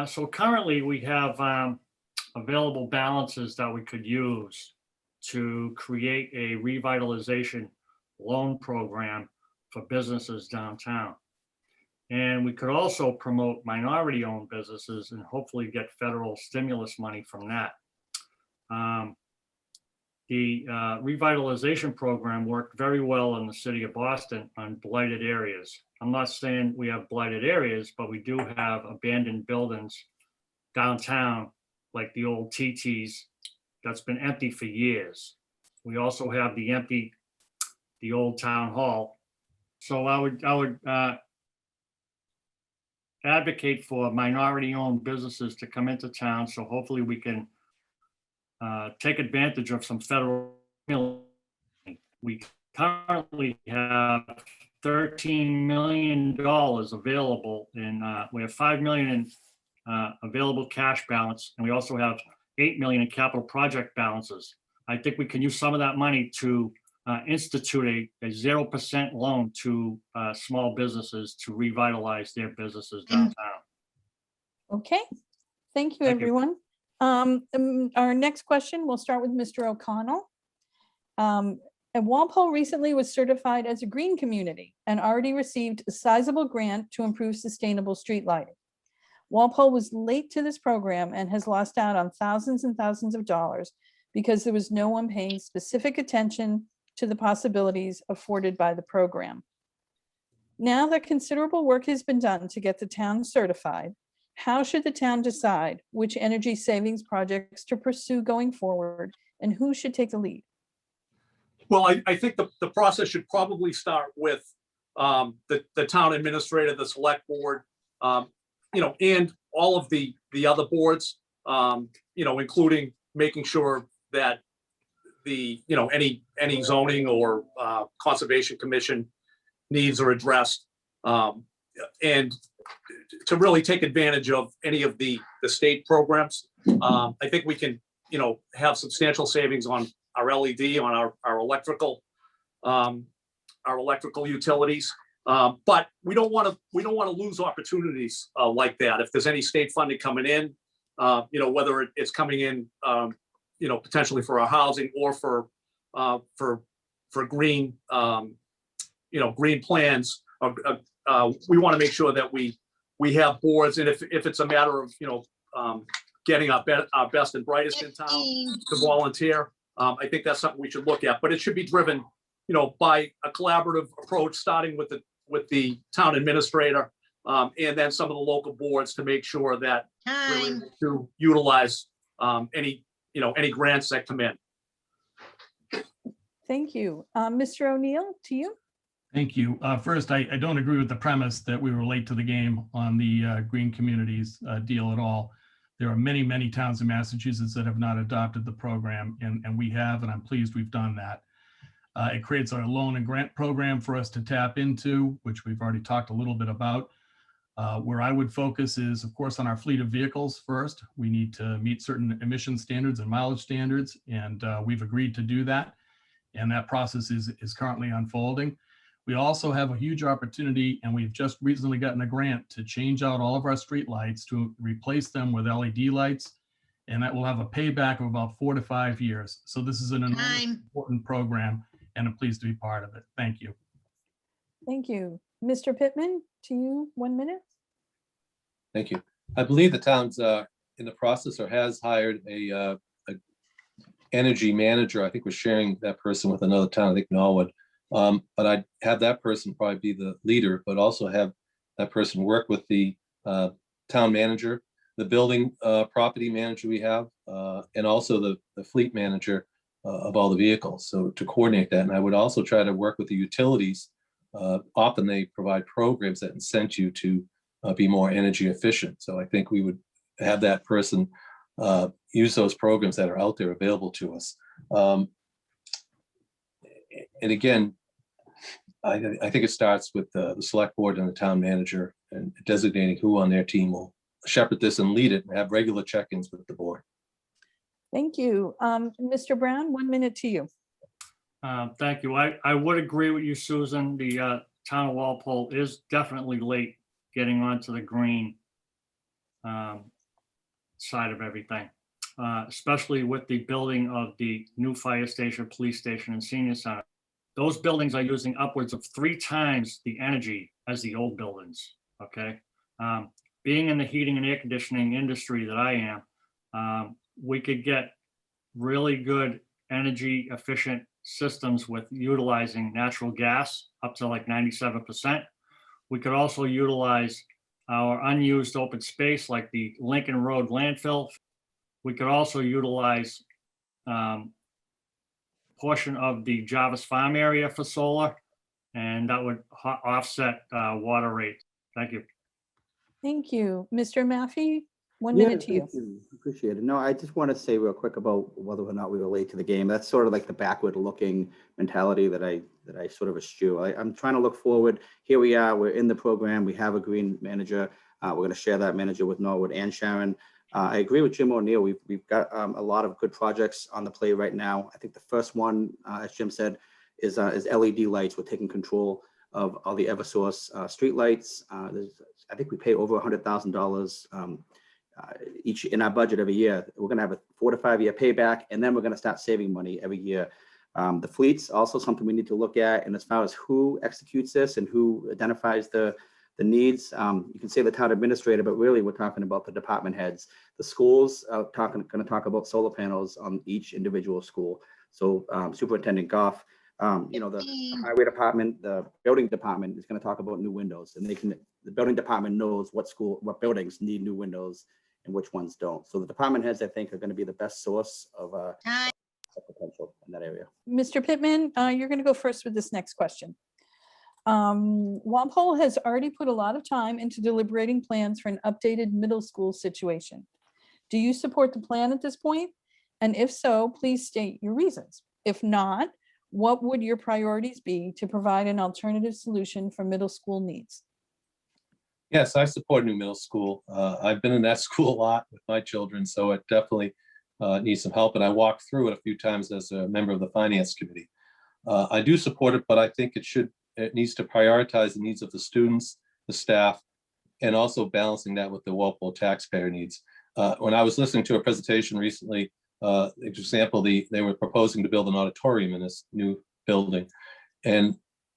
So currently we have available balances that we could use to create a revitalization loan program for businesses downtown. And we could also promote minority-owned businesses and hopefully get federal stimulus money from that. The revitalization program worked very well in the city of Boston on blighted areas. I'm not saying we have blighted areas, but we do have abandoned buildings downtown, like the old TT's that's been empty for years. We also have the old town hall. So I would advocate for minority-owned businesses to come into town. So hopefully we can take advantage of some federal. We currently have $13 million available, and we have $5 million in available cash balance, and we also have $8 million in capital project balances. I think we can use some of that money to institute a 0% loan to small businesses to revitalize their businesses downtown. Okay. Thank you, everyone. Our next question, we'll start with Mr. O'Connell. And Walpole recently was certified as a green community and already received a sizable grant to improve sustainable street lighting. Walpole was late to this program and has lost out on thousands and thousands of dollars because there was no one paying specific attention to the possibilities afforded by the program. Now that considerable work has been done to get the town certified, how should the town decide which energy savings projects to pursue going forward, and who should take the lead? Well, I think the process should probably start with the town administrator, the select board, and all of the other boards, including making sure that any zoning or conservation commission needs are addressed, and to really take advantage of any of the state programs. I think we can, have substantial savings on our LED, on our electrical utilities. But we don't want to lose opportunities like that. If there's any state funding coming in, whether it's coming in, potentially for our housing or for green, green plans. We want to make sure that we have boards, and if it's a matter of getting our best and brightest in town to volunteer, I think that's something we should look at. But it should be driven by a collaborative approach, starting with the town administrator, and then some of the local boards to make sure that we're able to utilize any grants that come in. Thank you. Mr. O'Neill, to you. Thank you. First, I don't agree with the premise that we were late to the game on the green communities deal at all. There are many, many towns in Massachusetts that have not adopted the program, and we have, and I'm pleased we've done that. It creates a loan and grant program for us to tap into, which we've already talked a little bit about. Where I would focus is, of course, on our fleet of vehicles first. We need to meet certain emission standards and mileage standards, and we've agreed to do that. And that process is currently unfolding. We also have a huge opportunity, and we've just recently gotten a grant to change out all of our street lights to replace them with LED lights. And that will have a payback of about 4 to 5 years. So this is an enormously important program, and I'm pleased to be part of it. Thank you. Thank you. Mr. Pittman, to you, 1 minute. Thank you. I believe the town's in the process or has hired a energy manager. I think we're sharing that person with another town, I think Norwood. But I'd have that person probably be the leader, but also have that person work with the town manager, the building property manager we have, and also the fleet manager of all the vehicles. So to coordinate that. And I would also try to work with the utilities. Often they provide programs that incent you to be more energy efficient. So I think we would have that person use those programs that are out there available to us. And again, I think it starts with the select board and the town manager and designating who on their team will shepherd this and lead it and have regular check-ins with the board. Thank you. Mr. Brown, 1 minute to you. Thank you. I would agree with you, Susan. The town of Walpole is definitely late getting onto the green side of everything, especially with the building of the new fire station, police station, and senior center. Those buildings are using upwards of 3 times the energy as the old buildings, okay? Being in the heating and air conditioning industry that I am, we could get really good energy efficient systems with utilizing natural gas up to like 97%. We could also utilize our unused open space like the Lincoln Road landfill. We could also utilize portion of the Jarvis Farm area for solar, and that would offset water rates. Thank you. Thank you. Mr. Maffey, 1 minute to you. Thank you. Appreciate it. No, I just want to say real quick about whether or not we were late to the game. That's sort of like the backward looking mentality that I sort of eschew. I'm trying to look forward. Here we are, we're in the program. We have a green manager. We're going to share that manager with Norwood and Sharon. I agree with Jim O'Neill. We've got a lot of good projects on the plate right now. I think the first one, as Jim said, is LED lights. We're taking control of all the Eversource street lights. I think we pay over $100,000 each in our budget every year. We're going to have a 4 to 5 year payback, and then we're going to start saving money every year. The fleet's also something we need to look at. And as far as who executes this and who identifies the needs, you can say the town administrator, but really we're talking about the department heads. The schools are going to talk about solar panels on each individual school. So Superintendent Goff, the highway department, the building department is going to talk about new windows, and the building department knows what buildings need new windows and which ones don't. So the department heads, I think, are going to be the best source of potential in that area. Mr. Pittman, you're going to go first with this next question. Walpole has already put a lot of time into deliberating plans for an updated middle school situation. Do you support the plan at this point? And if so, please state your reasons. If not, what would your priorities be to provide an alternative solution for middle school needs? Yes, I support new middle school. I've been in that school a lot with my children, so it definitely needs some help. And I walked through it a few times as a member of the finance committee. I do support it, but I think it needs to prioritize the needs of the students, the staff, and also balancing that with the Walpole taxpayer needs. When I was listening to a presentation recently, example, they were proposing to build an auditorium in this new building, and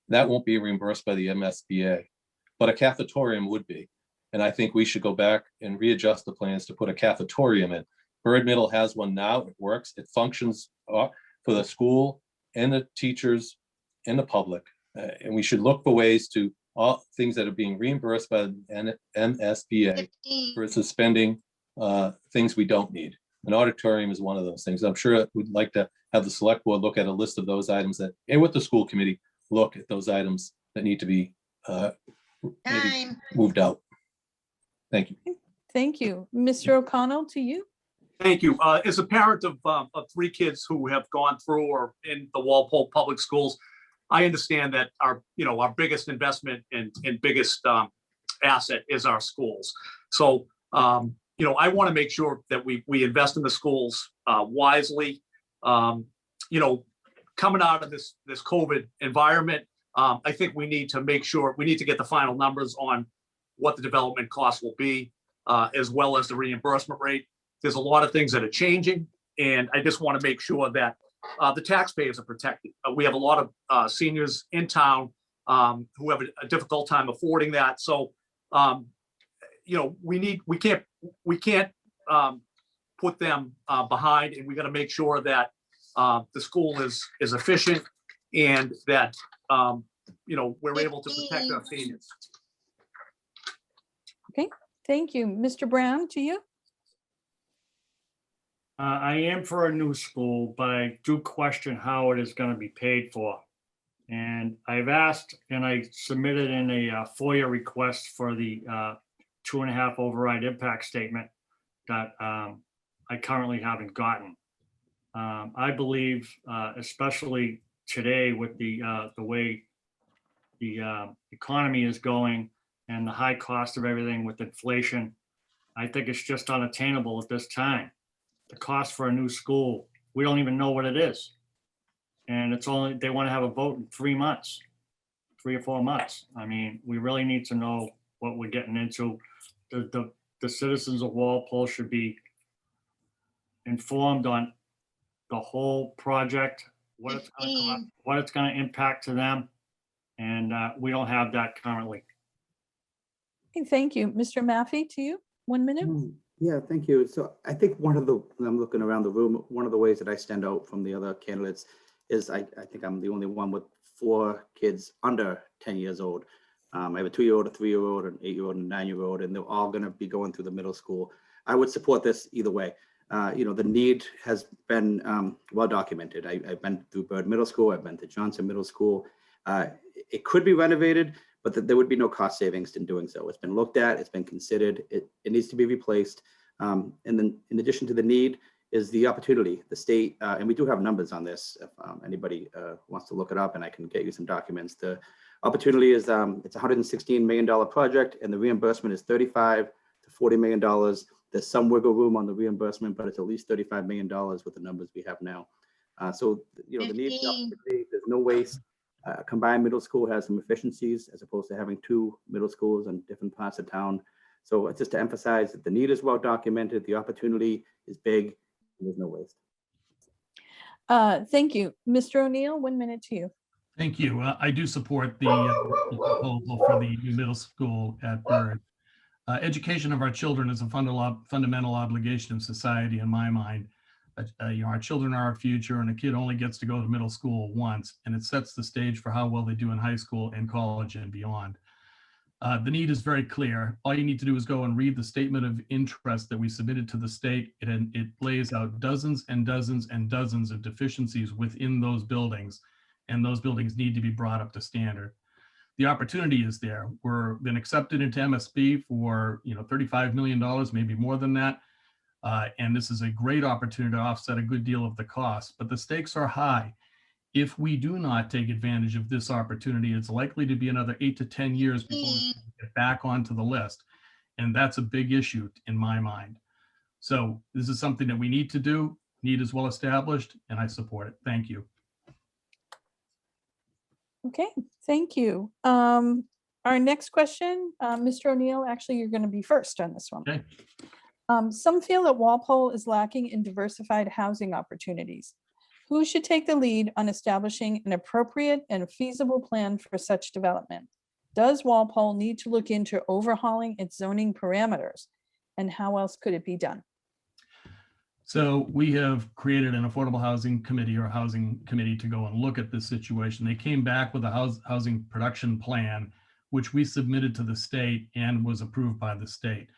that won't be reimbursed by the MSBA, but a cafetorium would be. And I think we should go back and readjust the plans to put a cafetorium in. Bird Middle has one now. It works. It functions for the school and the teachers and the public. And we should look for ways to all things that are being reimbursed by MSBA versus spending things we don't need. An auditorium is one of those things. I'm sure we'd like to have the select board look at a list of those items that, and with the school committee, look at those items that need to be maybe moved out. Thank you. Thank you. Mr. O'Connell, to you. Thank you. As a parent of 3 kids who have gone through or in the Walpole Public Schools, I understand that our biggest investment and biggest asset is our schools. So, I want to make sure that we invest in the schools wisely. Coming out of this COVID environment, I think we need to make sure we need to get the final numbers on what the development costs will be, as well as the reimbursement rate. There's a lot of things that are changing, and I just want to make sure that the taxpayers are protected. We have a lot of seniors in town who have a difficult time affording that. So, we can't put them behind, and we got to make sure that the school is efficient and that we're able to protect our seniors. Okay, thank you. Mr. Brown, to you. I am for a new school, but I do question how it is going to be paid for. And I've asked and I submitted in a FOIA request for the 2.5 override impact statement that I currently haven't gotten. I believe, especially today with the way the economy is going and the high cost of everything with inflation, I think it's just unattainable at this time. The cost for a new school, we don't even know what it is. And it's only, they want to have a vote in 3 months, 3 or 4 months. I mean, we really need to know what we're getting into. The citizens of Walpole should be informed on the whole project, what it's going to cost, what it's going to impact to them. And we don't have that currently. Okay, thank you. Mr. Maffey, to you, 1 minute. Yeah, thank you. So I think when I'm looking around the room, one of the ways that I stand out from the other candidates is I think I'm the only one with 4 kids under 10 years old. I have a 2-year-old, a 3-year-old, an 8-year-old, and a 9-year-old, and they're all going to be going through the middle school. I would support this either way. The need has been well documented. I've been through Bird Middle School. I've been to Johnson Middle School. It could be renovated, but there would be no cost savings in doing so. It's been looked at, it's been considered, it needs to be replaced. And then in addition to the need is the opportunity, the state, and we do have numbers on this if anybody wants to look it up, and I can get you some documents. The opportunity is it's a $116 million project, and the reimbursement is $35 to $40 million. There's some wiggle room on the reimbursement, but it's at least $35 million with the numbers we have now. So, the need, the opportunity, there's no waste. Combined middle school has some efficiencies as opposed to having 2 middle schools in different parts of town. So just to emphasize that the need is well documented, the opportunity is big, and there's no waste. Thank you. Mr. O'Neill, 1 minute to you. Thank you. I do support the proposal for the new middle school at Bird. Education of our children is a fundamental obligation of society in my mind. Our children are our future, and a kid only gets to go to middle school once, and it sets the stage for how well they do in high school and college and beyond. The need is very clear. All you need to do is go and read the statement of interest that we submitted to the state. It lays out dozens and dozens and dozens of deficiencies within those buildings, and those buildings need to be brought up to standard. The opportunity is there. We're been accepted into MSB for $35 million, maybe more than that. And this is a great opportunity to offset a good deal of the cost, but the stakes are high. If we do not take advantage of this opportunity, it's likely to be another 8 to 10 years before we get back onto the list. And that's a big issue in my mind. So this is something that we need to do, need is well established, and I support it. Thank you. Okay, thank you. Our next question, Mr. O'Neill, actually, you're going to be first on this one. Okay. Some feel that Walpole is lacking in diversified housing opportunities. Who should take the lead on establishing an appropriate and feasible plan for such development? Does Walpole need to look into overhauling its zoning parameters? And how else could it be done? So we have created an affordable housing committee or a housing committee to go and look at this situation. They came back with a housing production plan, which we submitted to the state and was approved by the state.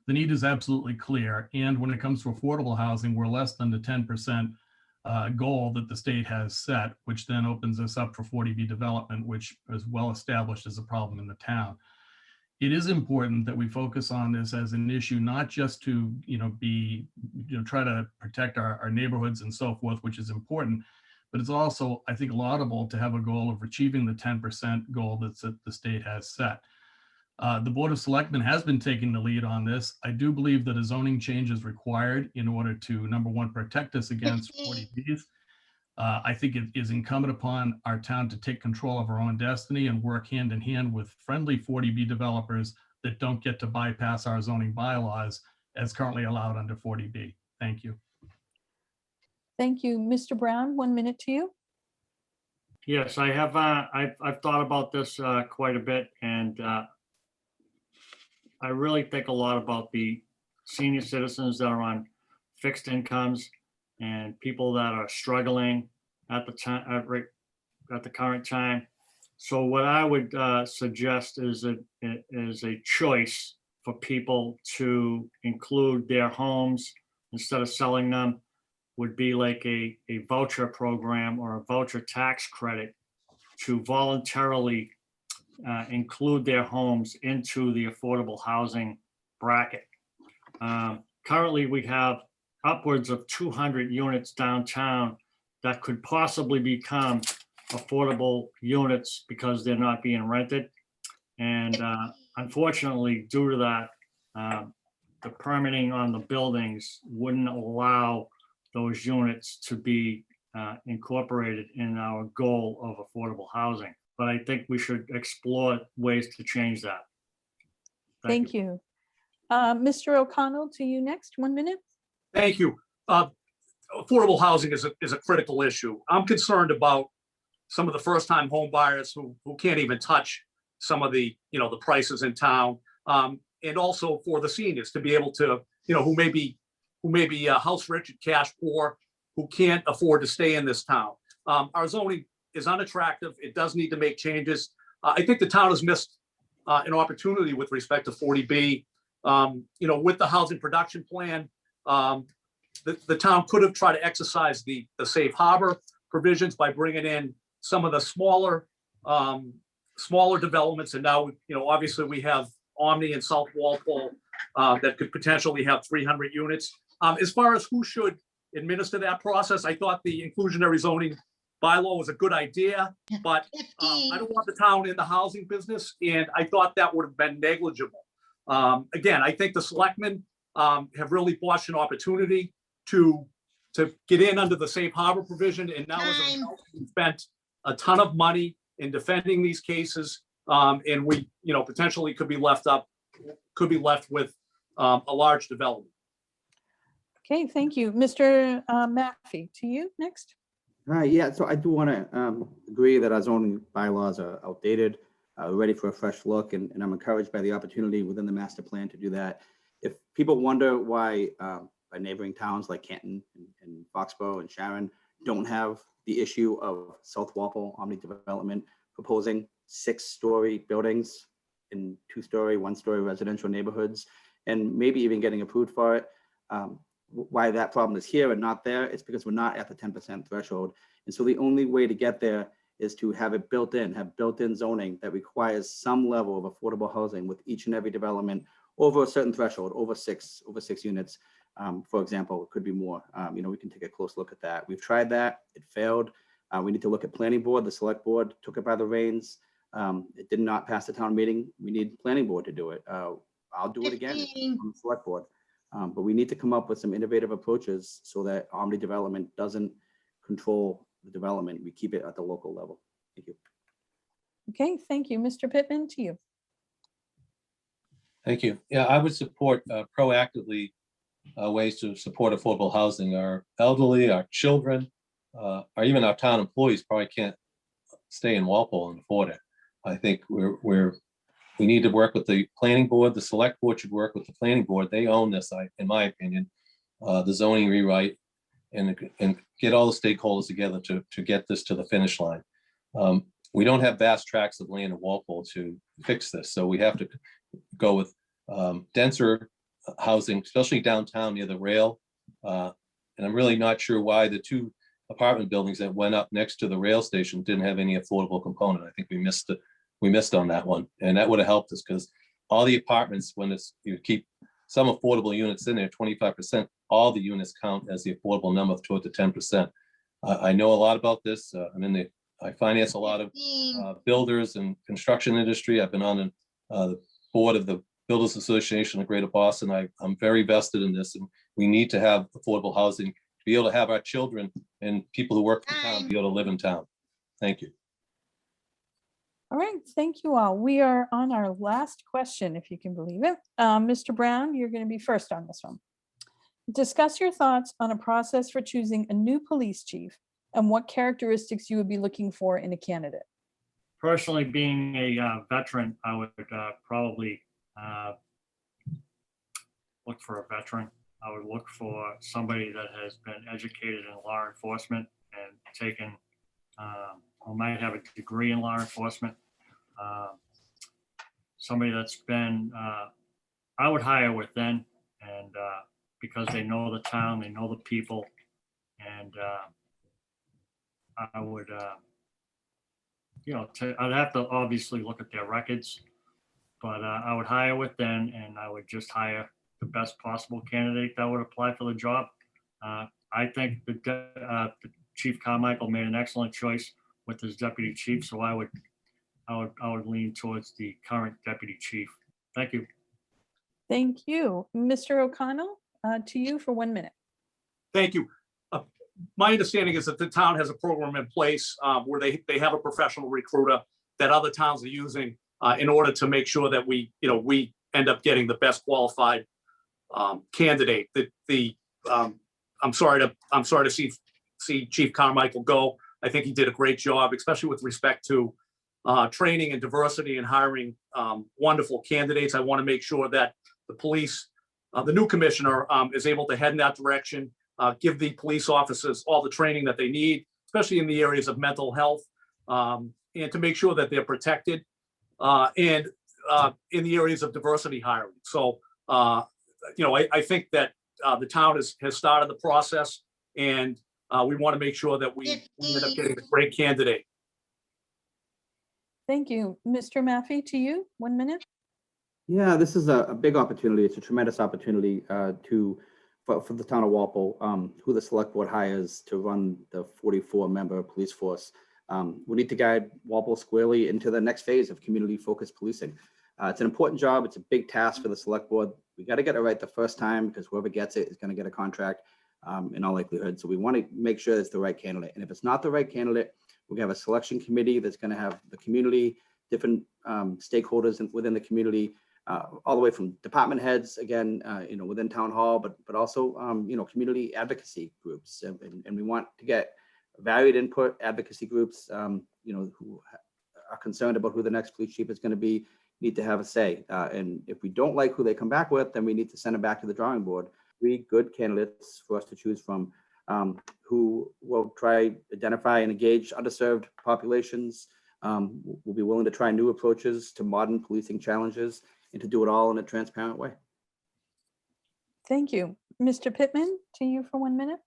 The need is absolutely clear. And when it comes to affordable housing, we're less than the 10% goal that the state has set, which then opens us up for 40B development, which is well established as a problem in the town. It is important that we focus on this as an issue, not just to, try to protect our neighborhoods and so forth, which is important, but it's also, I think, laudable to have a goal of achieving the 10% goal that the state has set. The Board of Selectmen has been taking the lead on this. I do believe that a zoning change is required in order to, number one, protect us against 40Bs. I think it is incumbent upon our town to take control of our own destiny and work hand in hand with friendly 40B developers that don't get to bypass our zoning bylaws as currently allowed under 40B. Thank you. Thank you. Mr. Brown, 1 minute to you. Yes, I have. I've thought about this quite a bit, and I really think a lot about the senior citizens that are on fixed incomes and people that are struggling at the time, at the current time. So what I would suggest is a choice for people to include their homes instead of selling them, would be like a voucher program or a voucher tax credit to voluntarily include their homes into the affordable housing bracket. Currently, we have upwards of 200 units downtown that could possibly become affordable units because they're not being rented. And unfortunately, due to that, the permitting on the buildings wouldn't allow those units to be incorporated in our goal of affordable housing. But I think we should explore ways to change that. Thank you. Mr. O'Connell, to you next, 1 minute. Thank you. Affordable housing is a critical issue. I'm concerned about some of the first-time home buyers who can't even touch some of the, the prices in town. And also for the seniors to be able to, who may be house rich and cash poor, who can't afford to stay in this town. Our zoning is unattractive. It does need to make changes. I think the town has missed an opportunity with respect to 40B. With the housing production plan, the town could have tried to exercise the safe harbor provisions by bringing in some of the smaller developments. And now, obviously we have Omni and South Walpole that could potentially have 300 units. As far as who should administer that process, I thought the inclusionary zoning bylaw was a good idea, but I don't want the town in the housing business, and I thought that would have been negligible. Again, I think the selectmen have really botched an opportunity to get in under the safe harbor provision, and now as a result, we spent a ton of money in defending these cases, and we, potentially could be left with a large development. Okay, thank you. Mr. Maffey, to you next. Yeah, so I do want to agree that our zoning bylaws are outdated, ready for a fresh look, and I'm encouraged by the opportunity within the master plan to do that. If people wonder why our neighboring towns like Canton and Foxborough and Sharon don't have the issue of South Walpole Omni development proposing 6-story buildings in 2-story, 1-story residential neighborhoods, and maybe even getting approved for it, why that problem is here and not there, it's because we're not at the 10% threshold. And so the only way to get there is to have it have built-in zoning that requires some level of affordable housing with each and every development over a certain threshold, over six units. For example, it could be more. We can take a close look at that. We've tried that, it failed. We need to look at planning board. The select board took it by the reins. It did not pass the town meeting. We need planning board to do it. I'll do it again on the select board. But we need to come up with some innovative approaches so that Omni development doesn't control the development. We keep it at the local level. Thank you. Okay, thank you. Mr. Pittman, to you. Thank you. Yeah, I would support proactively ways to support affordable housing. Our elderly, our children, or even our town employees probably can't stay in Walpole and afford it. I think we need to work with the planning board. The select board should work with the planning board. They own this, in my opinion. the zoning rewrite and get all the stakeholders together to get this to the finish line. We don't have vast tracts of land in Walpole to fix this, so we have to go with denser housing, especially downtown near the rail. And I'm really not sure why the 2 apartment buildings that went up next to the rail station didn't have any affordable component. I think we missed on that one, and that would have helped us, because all the apartments, when you keep some affordable units in there, 25%, all the units count as the affordable number toward the 10%. I know a lot about this. I finance a lot of builders and construction industry. I've been on the board of the Builders Association of Greater Boston. I'm very vested in this, and we need to have affordable housing to be able to have our children and people who work in town be able to live in town. Thank you. All right, thank you all. We are on our last question, if you can believe it. Mr. Brown, you're going to be first on this one. Discuss your thoughts on a process for choosing a new police chief and what characteristics you would be looking for in a candidate. Personally, being a veteran, I would probably look for a veteran. I would look for somebody that has been educated in law enforcement and taken, or might have a degree in law enforcement. Somebody that's been, I would hire within, and because they know the town, they know the people, and I would, I'd have to obviously look at their records, but I would hire within, and I would just hire the best possible candidate that would apply for the job. I think the Chief Carmichael made an excellent choice with his deputy chief, so I would lean towards the current deputy chief. Thank you. Thank you. Mr. O'Connell, to you for 1 minute. Thank you. My understanding is that the town has a program in place where they have a professional recruiter that other towns are using in order to make sure that we end up getting the best qualified candidate. I'm sorry to see Chief Carmichael go. I think he did a great job, especially with respect to training and diversity and hiring wonderful candidates. I want to make sure that the police, the new commissioner, is able to head in that direction, give the police officers all the training that they need, especially in the areas of mental health, and to make sure that they're protected, and in the areas of diversity hiring. So, I think that the town has started the process, and we want to make sure that we end up getting a great candidate. Thank you. Mr. Maffey, to you, 1 minute. Yeah, this is a big opportunity. It's a tremendous opportunity for the town of Walpole, who the select board hires to run the 44-member police force. We need to guide Walpole squarely into the next phase of community-focused policing. It's an important job. It's a big task for the select board. We got to get it right the first time, because whoever gets it is going to get a contract in all likelihood. So we want to make sure it's the right candidate. And if it's not the right candidate, we're going to have a selection committee that's going to have the community, different stakeholders within the community, all the way from department heads, again, within town hall, but also, community advocacy groups. And we want to get varied input, advocacy groups, who are concerned about who the next police chief is going to be, need to have a say. And if we don't like who they come back with, then we need to send them back to the drawing board. 3 good candidates for us to choose from, who will try, identify, and engage underserved populations, will be willing to try new approaches to modern policing challenges, and to do it all in a transparent way. Thank you. Mr. Pittman, to you for 1 minute.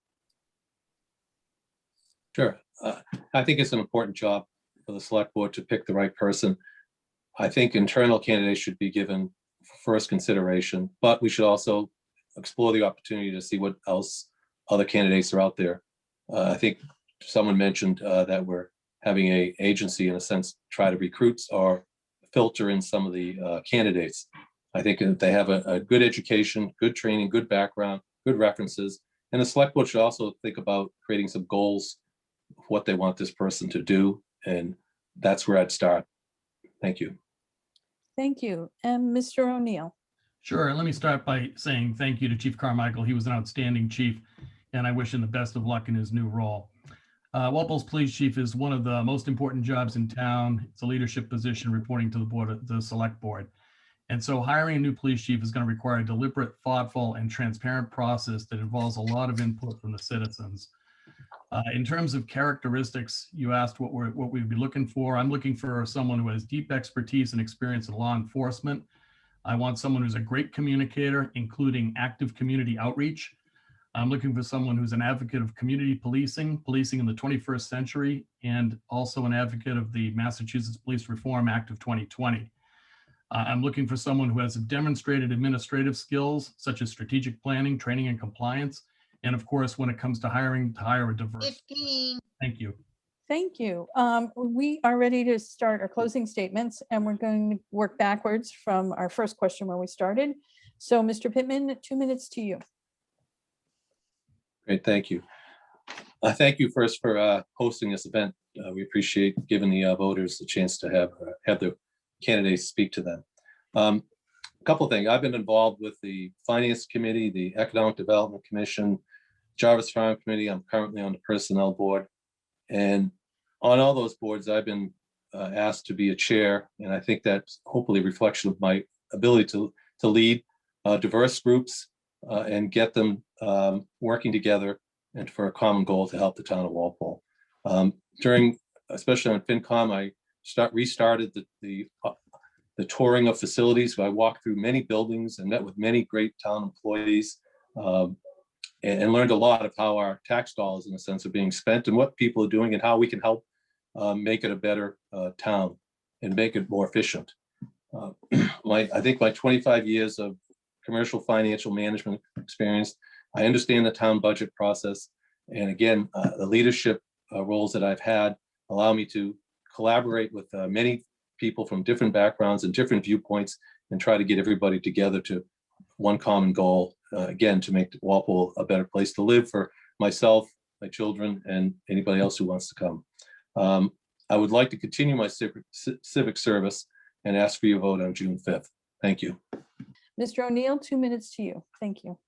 Sure. I think it's an important job for the select board to pick the right person. I think internal candidates should be given first consideration, but we should also explore the opportunity to see what else other candidates are out there. I think someone mentioned that we're having an agency, in a sense, try to recruit or filter in some of the candidates. I think if they have a good education, good training, good background, good references, and the select board should also think about creating some goals of what they want this person to do, and that's where I'd start. Thank you. Thank you. And Mr. O'Neill. Sure. Let me start by saying thank you to Chief Carmichael. He was an outstanding chief, and I wish him the best of luck in his new role. Walpole's police chief is one of the most important jobs in town. It's a leadership position reporting to the select board. And so hiring a new police chief is going to require a deliberate, thoughtful, and transparent process that involves a lot of input from the citizens. In terms of characteristics, you asked what we'd be looking for. I'm looking for someone who has deep expertise and experience in law enforcement. I want someone who's a great communicator, including active community outreach. I'm looking for someone who's an advocate of community policing in the 21st century, and also an advocate of the Massachusetts Police Reform Act of 2020. I'm looking for someone who has demonstrated administrative skills, such as strategic planning, training, and compliance. And of course, when it comes to hiring, to hire a diverse. 15. Thank you. Thank you. We are ready to start our closing statements, and we're going to work backwards from our first question where we started. So Mr. Pittman, 2 minutes to you. Great, thank you. Thank you first for hosting this event. We appreciate giving the voters the chance to have the candidates speak to them. A couple of things. I've been involved with the Finance Committee, the Economic Development Commission, Jarvis Farm Committee. I'm currently on the Personnel Board. And on all those boards, I've been asked to be a chair. And I think that's hopefully a reflection of my ability to lead diverse groups and get them working together and for a common goal to help the town of Walpole. Especially on FinCom, I restarted the touring of facilities. I walked through many buildings and met with many great town employees and learned a lot of how our tax dollars, in a sense, are being spent and what people are doing and how we can help make it a better town and make it more efficient. I think my 25 years of commercial financial management experience, I understand the town budget process. And again, the leadership roles that I've had allow me to collaborate with many people from different backgrounds and different viewpoints and try to get everybody together to one common goal, again, to make Walpole a better place to live for myself, my children, and anybody else who wants to come. I would like to continue my civic service and ask for your vote on June 5th. Thank you. Mr. O'Neill, 2 minutes to you. Thank you.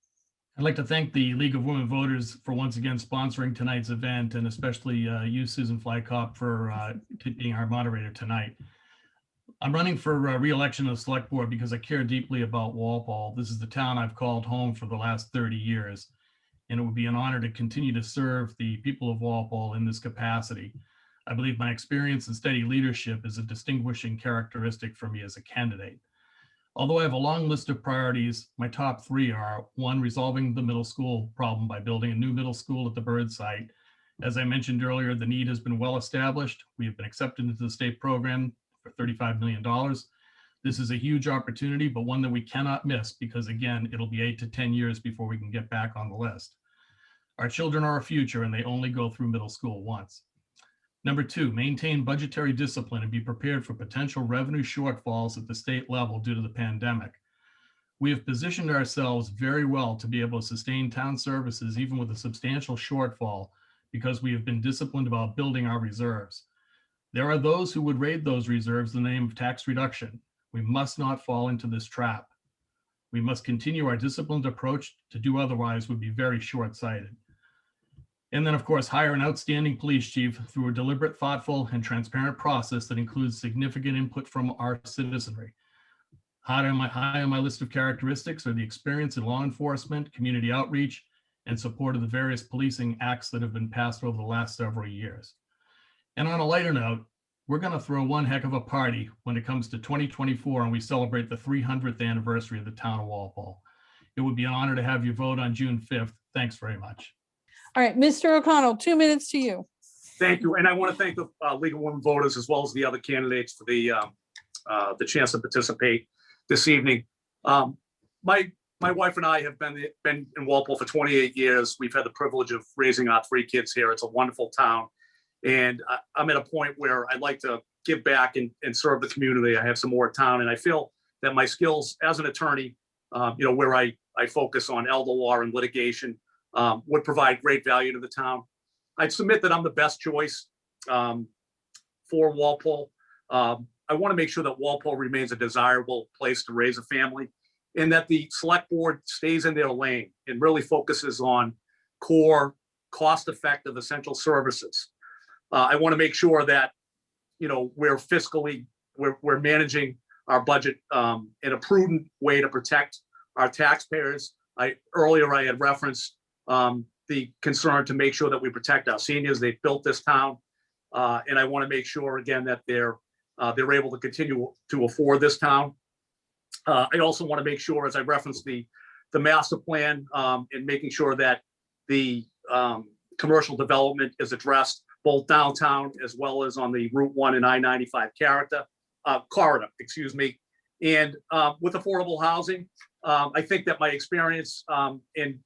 I'd like to thank the League of Women Voters for once again sponsoring tonight's event, and especially you, Susan Flicop, for being our moderator tonight. I'm running for re-election of the Select Board because I care deeply about Walpole. This is the town I've called home for the last 30 years, and it would be an honor to continue to serve the people of Walpole in this capacity. I believe my experience and steady leadership is a distinguishing characteristic for me as a candidate. Although I have a long list of priorities, my top three are: one, resolving the middle school problem by building a new middle school at the Bird site. As I mentioned earlier, the need has been well established. We have been accepted into the state program for $35 million. This is a huge opportunity, but one that we cannot miss because, again, it'll be 8 to 10 years before we can get back on the list. Our children are our future, and they only go through middle school once. Number two, maintain budgetary discipline and be prepared for potential revenue shortfalls at the state level due to the pandemic. We have positioned ourselves very well to be able to sustain town services even with a substantial shortfall because we have been disciplined about building our reserves. There are those who would raid those reserves in the name of tax reduction. We must not fall into this trap. We must continue our disciplined approach. To do otherwise would be very short-sighted. And then, of course, hire an outstanding police chief through a deliberate, thoughtful, and transparent process that includes significant input from our citizenry. High on my list of characteristics are the experience in law enforcement, community outreach, and support of the various policing acts that have been passed over the last several years. And on a lighter note, we're going to throw one heck of a party when it comes to 2024 and we celebrate the 300th anniversary of the town of Walpole. It would be an honor to have you vote on June 5th. Thanks very much. All right, Mr. O'Connell, 2 minutes to you. Thank you. And I want to thank the League of Women Voters as well as the other candidates for the chance to participate this evening. My wife and I have been in Walpole for 28 years. We've had the privilege of raising our 3 kids here. It's a wonderful town. And I'm at a point where I'd like to give back and serve the community. I have some more town, and I feel that my skills as an attorney, where I focus on elder law and litigation, would provide great value to the town. I'd submit that I'm the best choice for Walpole. I want to make sure that Walpole remains a desirable place to raise a family and that the select board stays in their lane and really focuses on core, cost-effective, essential services. I want to make sure that, we're fiscally, we're managing our budget in a prudent way to protect our taxpayers. Earlier I had referenced the concern to make sure that we protect our seniors. They've built this town, and I want to make sure again that they're able to continue to afford this town. I also want to make sure, as I referenced the master plan, and making sure that the commercial development is addressed both downtown as well as on the Route 1 and I-95 corridor, excuse me. And with affordable housing, I think that my experience in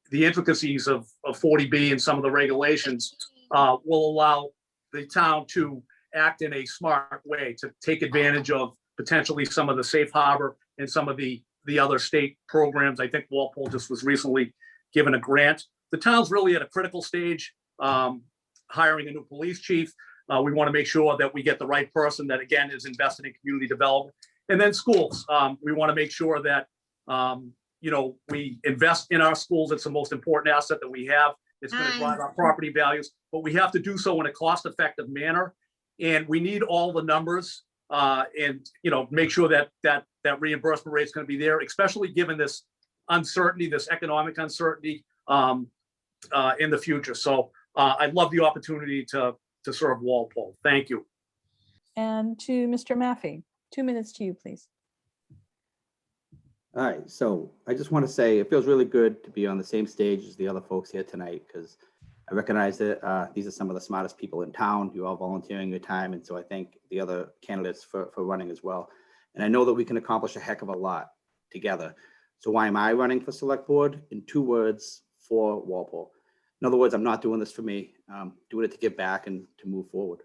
the intricacies of 40B and some of the regulations will allow the town to act in a smart way to take advantage of potentially some of the safe harbor and some of the other state programs. I think Walpole just was recently given a grant. The town's really at a critical stage, hiring a new police chief. We want to make sure that we get the right person that, again, is invested in community development. And then schools. We want to make sure that, we invest in our schools. It's the most important asset that we have. It's going to drive our property values, but we have to do so in a cost-effective manner. And we need all the numbers and, make sure that reimbursement rate is going to be there, especially given this uncertainty, this economic uncertainty in the future. So I'd love the opportunity to serve Walpole. Thank you. And to Mr. Maffey, 2 minutes to you, please. All right, so I just want to say it feels really good to be on the same stage as the other folks here tonight, because I recognize that these are some of the smartest people in town. You're all volunteering your time, and so I thank the other candidates for running as well. And I know that we can accomplish a heck of a lot together. So why am I running for select board? In 2 words, for Walpole. In other words, I'm not doing this for me. I'm doing it to give back and to move forward.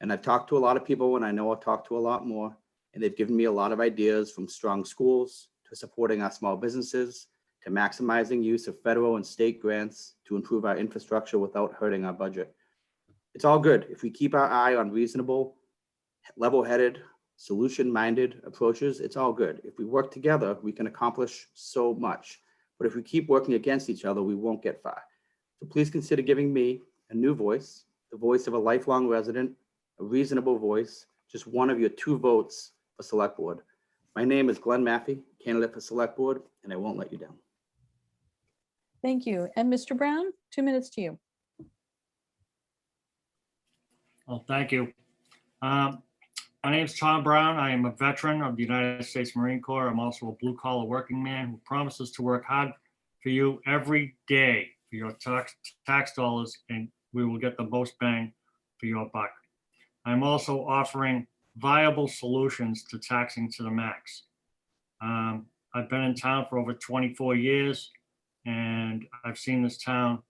And I've talked to a lot of people, and I know I'll talk to a lot more, and they've given me a lot of ideas, from strong schools to supporting our small businesses, to maximizing use of federal and state grants to improve our infrastructure without hurting our budget. It's all good if we keep our eye on reasonable, level-headed, solution-minded approaches. It's all good. If we work together, we can accomplish so much. But if we keep working against each other, we won't get far. So please consider giving me a new voice, the voice of a lifelong resident, a reasonable voice, just one of your 2 votes for select board. My name is Glenn Maffey, candidate for select board, and I won't let you down. Thank you. And Mr. Brown, 2 minutes to you. Well, thank you. My name is Tom Brown. I am a veteran of the United States Marine Corps. I'm also a blue-collar working man who promises to work hard for you every day for your tax dollars, and we will get the most bang for your buck. I'm also offering viable solutions to taxing to the max. I've been in town for over 24 years, and I've seen this town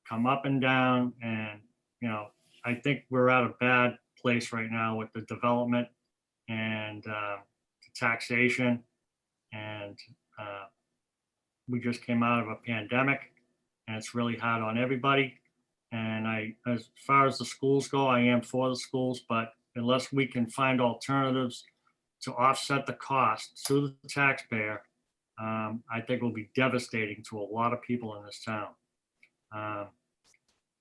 come up and down, and I think we're at a bad place right now with the development and the taxation, and we just came out of a pandemic, and it's really hard on everybody. And as far as the schools go, I am for the schools, but unless we can find alternatives to offset the cost to the taxpayer, I think will be devastating to a lot of people in this town.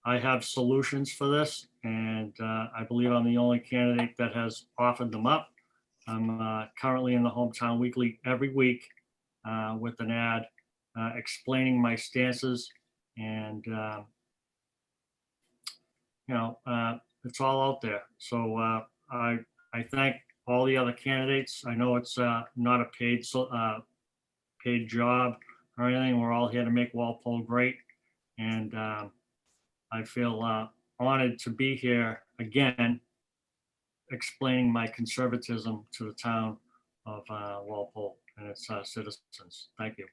I have solutions for this, and I believe I'm the only candidate that has offered them up. I'm currently in the Hometown Weekly every week with an ad explaining my stances, and it's all out there. So I thank all the other candidates. I know it's not a paid job or anything. We're all here to make Walpole great, and I feel honored to be here again, explaining my conservatism to the town of Walpole and its citizens. Thank you.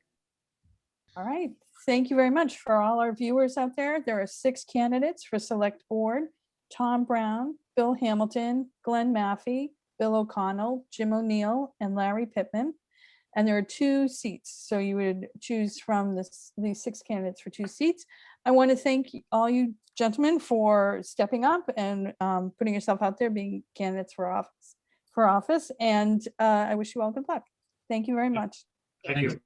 All right. Thank you very much. For all our viewers out there, there are 6 candidates for select board: Tom Brown, Bill Hamilton, Glenn Maffey, Bill O'Connell, Jim O'Neill, and Larry Pittman. And there are 2 seats. So you would choose from these 6 candidates for 2 seats. I want to thank all you gentlemen for stepping up and putting yourself out there, being candidates for office. And I wish you all good luck. Thank you very much. Thank you.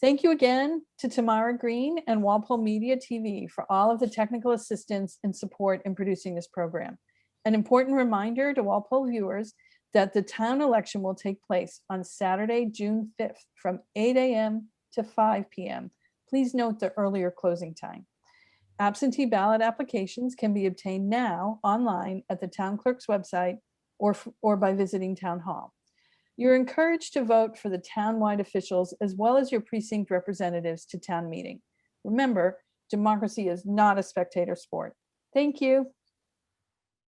Thank you again to Tamara Green and Walpole Media TV for all of the technical assistance and support in producing this program. An important reminder to Walpole viewers that the town election will take place on Saturday, June 5th from 8 a.m. to 5 p.m. Please note the earlier closing time. Absentee ballot applications can be obtained now online at the town clerk's website or by visiting town hall. You're encouraged to vote for the town-wide officials as well as your precinct representatives to town meeting. Remember, democracy is not a spectator sport. Thank you.